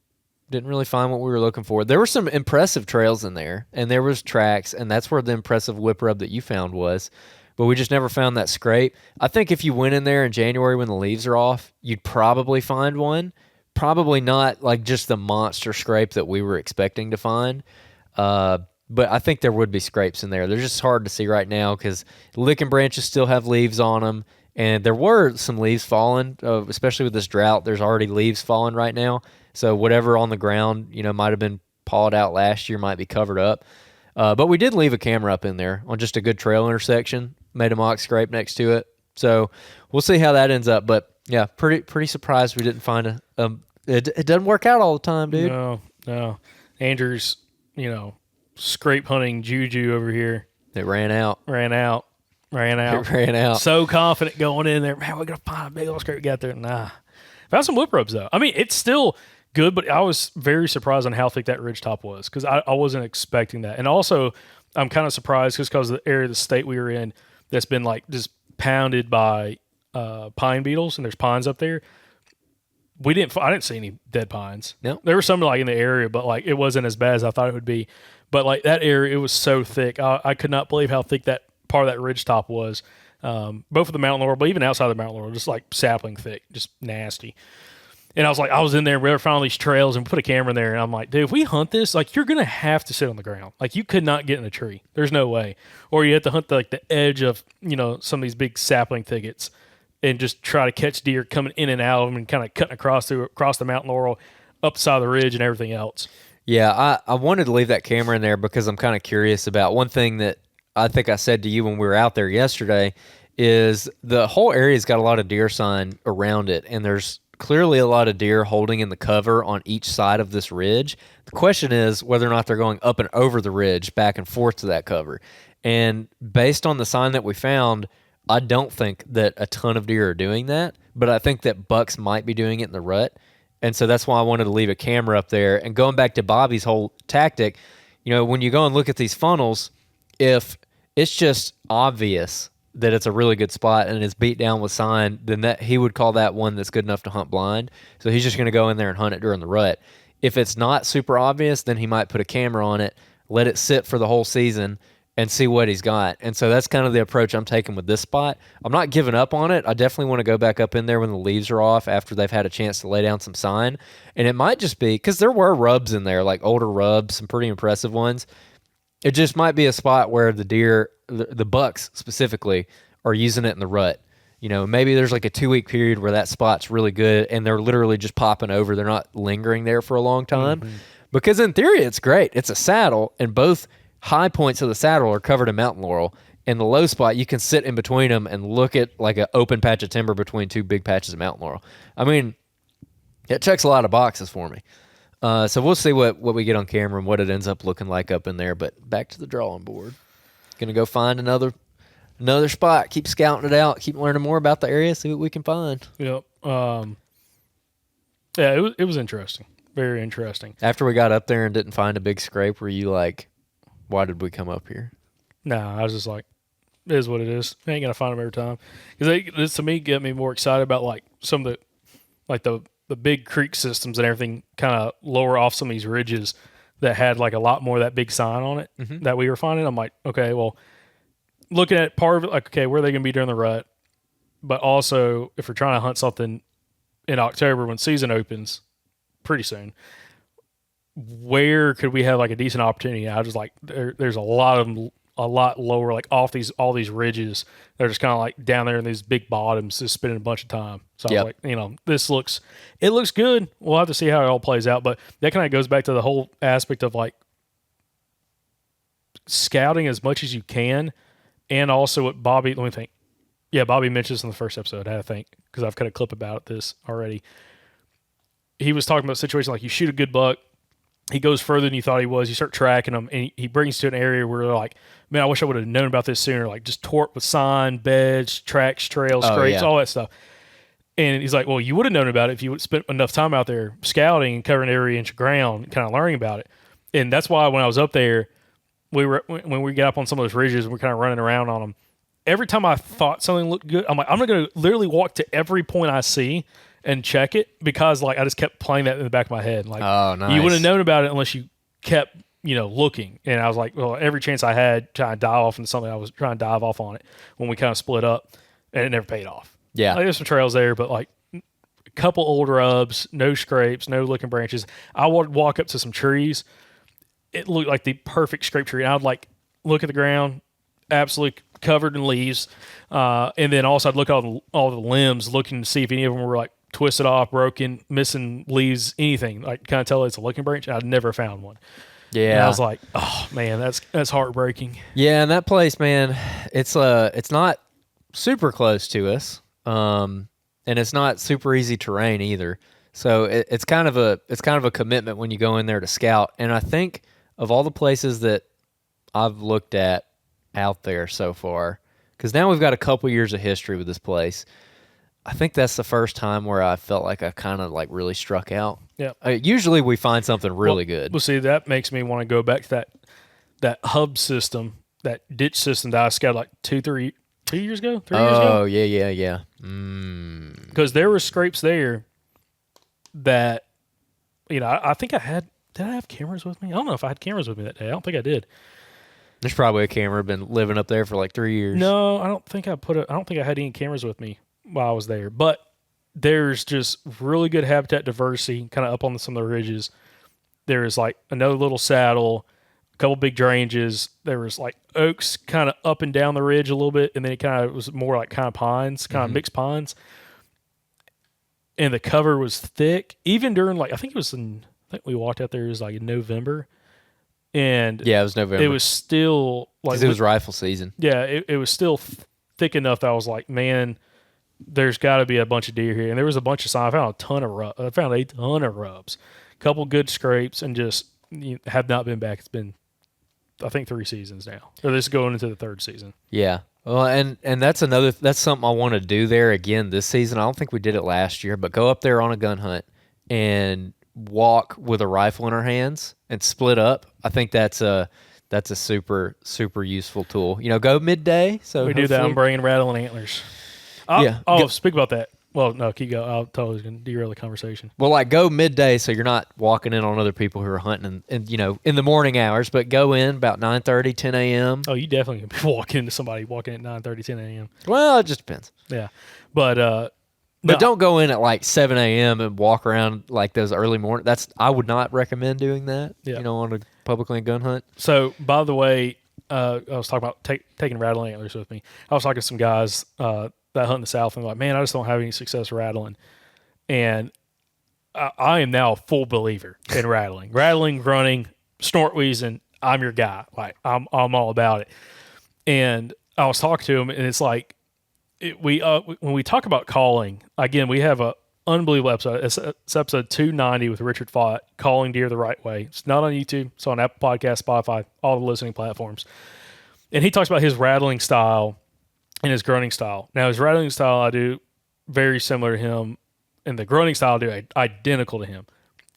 Speaker 1: what we were looking for. There were some impressive trails in there, and there was tracks, and that's where the impressive whip rub that you found was. But we just never found that scrape. I think if you went in there in January when the leaves are off, you'd probably find one. Probably not like just the monster scrape that we were expecting to find. But I think there would be scrapes in there. They're just hard to see right now because licking branches still have leaves on them. And there were some leaves falling, especially with this drought. There's already leaves falling right now. So whatever on the ground, might have been pawed out last year might be covered up. But we did leave a camera up in there on just a good trail intersection. Made a mock scrape next to it. So we'll see how that ends up. But yeah, pretty surprised we didn't find it doesn't work out all the time, dude.
Speaker 2: No. Andrew's, scrape hunting juju over here.
Speaker 1: It ran out.
Speaker 2: It ran out. So confident going in there. Man, we're going to find a big old scrape. Got there. Nah. Found some whip rubs, though. I mean, it's still good, but I was very surprised on how thick that ridge top was because I wasn't expecting that. And also, I'm kind of surprised just because of the area of the state we were in that's been like just pounded by pine beetles, and there's pines up there. I didn't see any dead pines.
Speaker 1: No,
Speaker 2: there were some like in the area, but like it wasn't as bad as I thought it would be. But like that area, it was so thick. I could not believe how thick that part of that ridge top was. Both of the mountain laurel, but even outside the mountain laurel, just like sapling thick, just nasty. And I was in there, we were finding these trails and put a camera in there. And I'm like, dude, if we hunt this, like, you're going to have to sit on the ground. Like, you could not get in a tree. There's no way. Or you have to hunt the edge of, some of these big sapling thickets and just try to catch deer coming in and out of them and kind of cutting across the mountain laurel, up the side of the ridge and everything else.
Speaker 1: Yeah, I wanted to leave that camera in there because I'm kind of curious about one thing that I think I said to you when we were out there yesterday is the whole area's got a lot of deer sign around it, and there's clearly a lot of deer holding in the cover on each side of this ridge. The question is whether or not they're going up and over the ridge, back and forth to that cover. And based on the sign that we found, I don't think that a ton of deer are doing that, but I think that bucks might be doing it in the rut. And so that's why I wanted to leave a camera up there. And going back to Bobby's whole tactic, when you go and look at these funnels, if it's just obvious that it's a really good spot and it's beat down with sign, then that he would call that one that's good enough to hunt blind. So he's just going to go in there and hunt it during the rut. If it's not super obvious, then he might put a camera on it, let it sit for the whole season, and see what he's got. And so that's kind of the approach I'm taking with this spot. I'm not giving up on it. I definitely want to go back up in there when the leaves are off after they've had a chance to lay down some sign. And it might just be, because there were rubs in there, like older rubs, some pretty impressive ones. It just might be a spot where the deer, the bucks specifically, are using it in the rut. Maybe there's like a 2-week period where that spot's really good and they're literally just popping over. They're not lingering there for a long time. Mm-hmm. Because in theory, it's great. It's a saddle, and both high points of the saddle are covered in mountain laurel. And the low spot, you can sit in between them and look at like an open patch of timber between two big patches of mountain laurel. I mean, it checks a lot of boxes for me. So we'll see what we get on camera and what it ends up looking like up in there. But back to the drawing board. Going to go find another spot. Keep scouting it out. Keep learning more about the area. See what we can find.
Speaker 2: Yep. It was interesting. Very interesting.
Speaker 1: After we got up there and didn't find a big scrape, were you like, why did we come up here?
Speaker 2: No, I was just like, it is what it is. I ain't going to find them every time. Because this, to me, get me more excited about like some of the, like the big creek systems and everything kind of lower off some of these ridges that had like a lot more of that big sign on it that we were finding. I'm like, okay, well, looking at part of it, like, okay, where are they going to be during the rut? But also, if we're trying to hunt something in October when season opens pretty soon, where could we have like a decent opportunity? I was like, there's a lot of them, a lot lower, like off all these ridges. They're just kind of like down there in these big bottoms, just spending a bunch of time. So I was like, it looks good. We'll have to see how it all plays out. But that kind of goes back to the whole aspect of like scouting as much as you can. And also what Bobby, let me think. Yeah, Bobby mentioned this in the first episode, I think, because I've cut a clip about this already. He was talking about a situation like you shoot a good buck, he goes further than you thought he was. You start tracking him, and he brings you to an area where you're like, man, I wish I would have known about this sooner. Like just torque with sign, beds, tracks, trails, scrapes, all that stuff. And he's like, well, you would have known about it if you would spent enough time out there scouting and covering every inch of ground, kind of learning about it. And that's why when I was up there, when we got up on some of those ridges and we're kind of running around on them, every time I thought something looked good, I'm like, I'm going to literally walk to every point I see and check it, because like I just kept playing that in the back of my head. Like,
Speaker 1: oh, nice.
Speaker 2: You wouldn't have known about it unless you kept, looking. And I was like, well, every chance I had trying to dive off into something, I was trying to dive off on it when we kind of split up, and it never paid off.
Speaker 1: Yeah.
Speaker 2: Like, there's some trails there, but like a couple old rubs, no scrapes, no looking branches. I would walk up to some trees. It looked like the perfect scrape tree. And I would like look at the ground, absolutely covered in leaves. And then also I'd look at all the limbs, looking to see if any of them were like twisted off, broken, missing leaves, anything. Like kind of tell it's a looking branch. I'd never found one. Yeah. And I was like, oh man, that's heartbreaking.
Speaker 1: Yeah, and that place, man, it's not super close to us. And it's not super easy terrain either. So it's kind of a commitment when you go in there to scout. And I think of all the places that I've looked at out there so far, because now we've got a couple years of history with this place, I think that's the first time where I felt like I kind of like really struck out.
Speaker 2: Yeah.
Speaker 1: Usually we find something really good.
Speaker 2: Well, see, that makes me want to go back to that hub system, that ditch system that I scouted like 3 years ago.
Speaker 1: Oh, yeah.
Speaker 2: Because there were scrapes there that, I think I had. Did I have cameras with me? I don't know if I had cameras with me that day. I don't think I did.
Speaker 1: There's probably a camera been living up there for like 3 years.
Speaker 2: No, I don't think I had any cameras with me while I was there. But there's just really good habitat diversity kind of up on some of the ridges. There is like another little saddle, a couple big drainages. There was like oaks kind of up and down the ridge a little bit, and then it kind of was more like kind of pines, kind of mixed pines. And the cover was thick, even during like I think we walked out there, it was like in November, and
Speaker 1: Yeah, it was November.
Speaker 2: it was still like
Speaker 1: 'Cause it was rifle season.
Speaker 2: yeah, it was still thick enough that I was like, man, there's got to be a bunch of deer here, and there was a bunch of signs. I found a ton of rubs, a couple good scrapes, and just have not been back. It's been I think 3 seasons now, or this is going into the 3rd season.
Speaker 1: Yeah. Well, and that's something I want to do there again this season. I don't think we did it last year, but go up there on a gun hunt and walk with a rifle in our hands and split up. I think that's a super useful tool. Go midday. So
Speaker 2: We do that. I'm
Speaker 1: hopefully-
Speaker 2: bringing rattling antlers.
Speaker 1: Yeah.
Speaker 2: Speak about that. Well, no, keep going. I'll totally gonna derail the conversation.
Speaker 1: Well, like go midday, so you're not walking in on other people who are hunting, and in the morning hours. But go in about 9:30, 10 a.m.
Speaker 2: Oh, you definitely can be walking into somebody walking at 9:30, 10 a.m.
Speaker 1: Well, it just depends.
Speaker 2: Yeah, but
Speaker 1: But don't go in at like 7 a.m. and walk around like those early morning. I would not recommend doing that.
Speaker 2: Yeah.
Speaker 1: On a public land gun hunt.
Speaker 2: So, by the way, I was talking about taking rattling antlers with me. I was talking to some guys that hunt in the South, and they're like, man, I just don't have any success rattling. And I am now a full believer in rattling. Rattling, grunting, snort wheezing, I'm your guy. Like, I'm all about it. And I was talking to him, and it's like, when we talk about calling, again, we have a unbelievable episode. It's episode 290 with Richard Fott, Calling Deer the Right Way. It's not on YouTube. It's on Apple Podcasts, Spotify, all the listening platforms. And he talks about his rattling style and his grunting style. Now, his rattling style, I do very similar to him, and the grunting style, I do identical to him.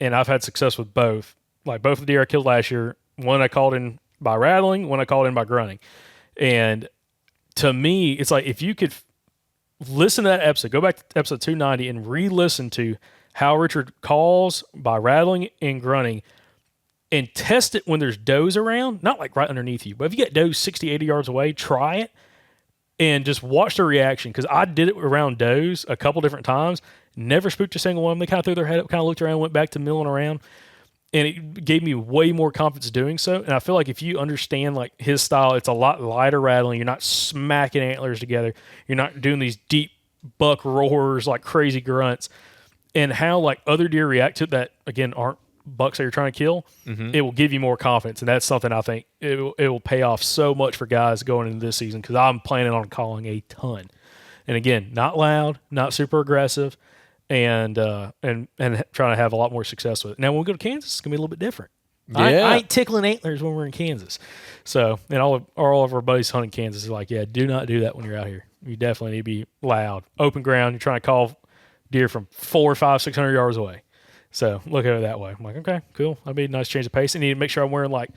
Speaker 2: And I've had success with both. Like both the deer I killed last year, one I called in by rattling, one I called in by grunting. And to me, it's like if you could listen to that episode, go back to episode 290 and re-listen to how Richard calls by rattling and grunting, and test it when there's does around, not like right underneath you, but if you get does 60, 80 yards away, try it and just watch the reaction. Because I did it around does a couple different times, never spooked a single one of them. They kind of threw their head up, kind of looked around, went back to milling around, and it gave me way more confidence doing so. And I feel like if you understand like his style, it's a lot lighter rattling. You're not smacking antlers together. You're not doing these deep buck roars like crazy grunts. And how like other deer react to it that, again, aren't bucks that you're trying to kill, it will give you more confidence. And that's something I think it will pay off so much for guys going into this season, because I'm planning on calling a ton. And again, not loud, not super aggressive, and trying to have a lot more success with it. Now, when we go to Kansas, it's going to be a little bit different.
Speaker 1: Yeah.
Speaker 2: I ain't tickling antlers when we're in Kansas. So, and all of our buddies hunting Kansas are like, yeah, do not do that when you're out here. You definitely need to be loud. Open ground, you're trying to call deer from 400, 500, 600 yards away. So look at it that way. I'm like, okay, cool. That'd be a nice change of pace. I need to make sure I'm wearing like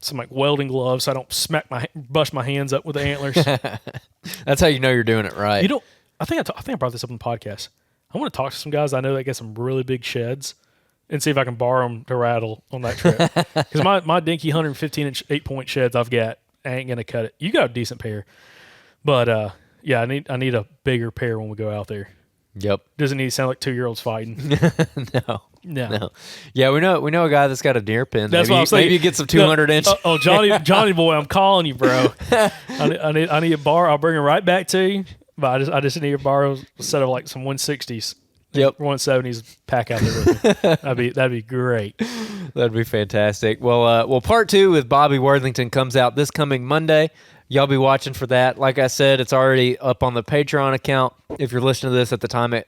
Speaker 2: some like welding gloves so I don't bust my hands up with the antlers.
Speaker 1: That's how you know you're doing it right.
Speaker 2: You don't. I think I brought this up on the podcast. I want to talk to some guys I know that get some really big sheds and see if I can borrow them to rattle on that trip. Because my dinky 115-inch 8-point sheds I've got, I ain't gonna cut it. You got a decent pair, but yeah, I need a bigger pair when we go out there.
Speaker 1: Yep.
Speaker 2: Doesn't need to sound like 2-year-olds fighting.
Speaker 1: No. Yeah, we know a guy that's got a deer pen.
Speaker 2: That's
Speaker 1: maybe,
Speaker 2: what I'm saying.
Speaker 1: Maybe you get some 200-inch.
Speaker 2: Oh, Johnny boy, I'm calling you, bro. I need a bar. I'll bring it right back to you. But I just need to borrow a set of like some 160s.
Speaker 1: Yep.
Speaker 2: 170s pack out there with me. That'd be great.
Speaker 1: That'd be fantastic. Well, part 2 with Bobby Worthington comes out this coming Monday. Y'all be watching for that. Like I said, it's already up on the Patreon account. If you're listening to this at the time it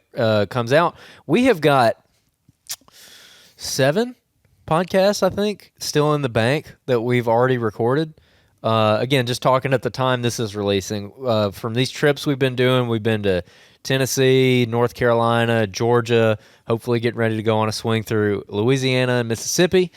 Speaker 1: comes out, we have got 7 podcasts, I think, still in the bank that we've already recorded. Again, just talking at the time this is releasing. From these trips we've been doing, we've been to Tennessee, North Carolina, Georgia, hopefully getting ready to go on a swing through Louisiana and Mississippi.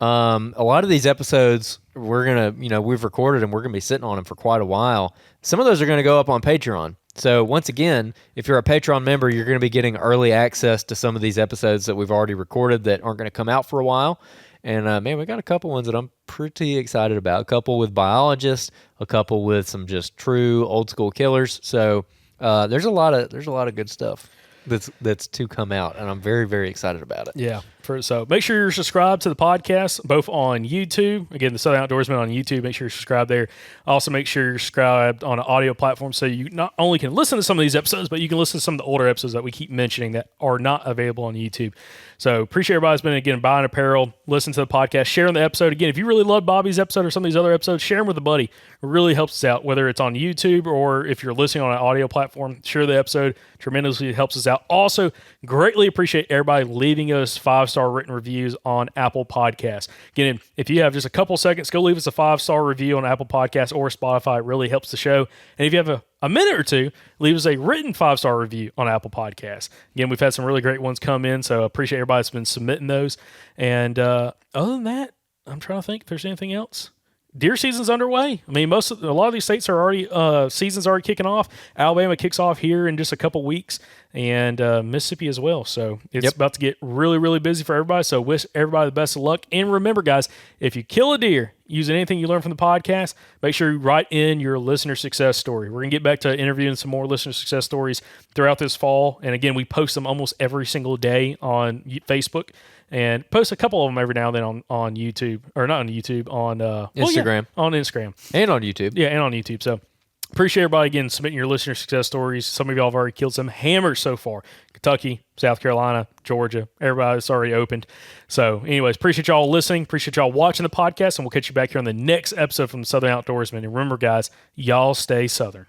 Speaker 1: A lot of these episodes we've recorded and we're going to be sitting on them for quite a while. Some of those are going to go up on Patreon. So once again, if you're a Patreon member, you're going to be getting early access to some of these episodes that we've already recorded that aren't going to come out for a while. And man, we got a couple ones that I'm pretty excited about. A couple with biologists, a couple with some just true old school killers. So there's a lot of good stuff. that's to come out, and I'm very, very excited about it.
Speaker 2: Yeah. So make sure you're subscribed to the podcast, both on YouTube. Again, the Southern Outdoorsman on YouTube. Make sure you're subscribed there. Also, make sure you're subscribed on an audio platform so you not only can listen to some of these episodes, but you can listen to some of the older episodes that we keep mentioning that are not available on YouTube. So appreciate everybody's been, again, buying apparel, listen to the podcast, sharing the episode. Again, if you really love Bobby's episode or some of these other episodes, share them with a buddy. It really helps us out, whether it's on YouTube or if you're listening on an audio platform. Share the episode. Tremendously helps us out. Also, greatly appreciate everybody leaving us 5-star written reviews on Apple Podcasts. Again, if you have just a couple seconds, go leave us a 5-star review on Apple Podcasts or Spotify. It really helps the show. And if you have a minute or two, leave us a written 5-star review on Apple Podcasts. Again, we've had some really great ones come in, so I appreciate everybody that's been submitting those. And other than that, I'm trying to think if there's anything else. Deer season's underway. I mean, a lot of these states are already season's already kicking off. Alabama kicks off here in just a couple weeks, and Mississippi as well. So it's about to get really, really busy for everybody. So wish everybody the best of luck. And remember, guys, if you kill a deer using anything you learn from the podcast, make sure you write in your listener success story. We're gonna get back to interviewing some more listener success stories throughout this fall. And again, we post them almost every single day on Facebook. And post a couple of them every now and then on YouTube, or not on YouTube, on
Speaker 1: Instagram.
Speaker 2: On Instagram.
Speaker 1: And on YouTube.
Speaker 2: Yeah, and on YouTube. So appreciate everybody, again, submitting your listener success stories. Some of y'all have already killed some hammers so far. Kentucky, South Carolina, Georgia, everybody's already opened. So anyways, appreciate y'all listening. Appreciate y'all watching the podcast, and we'll catch you back here on the next episode from the Southern Outdoorsman. And remember, guys, y'all stay Southern.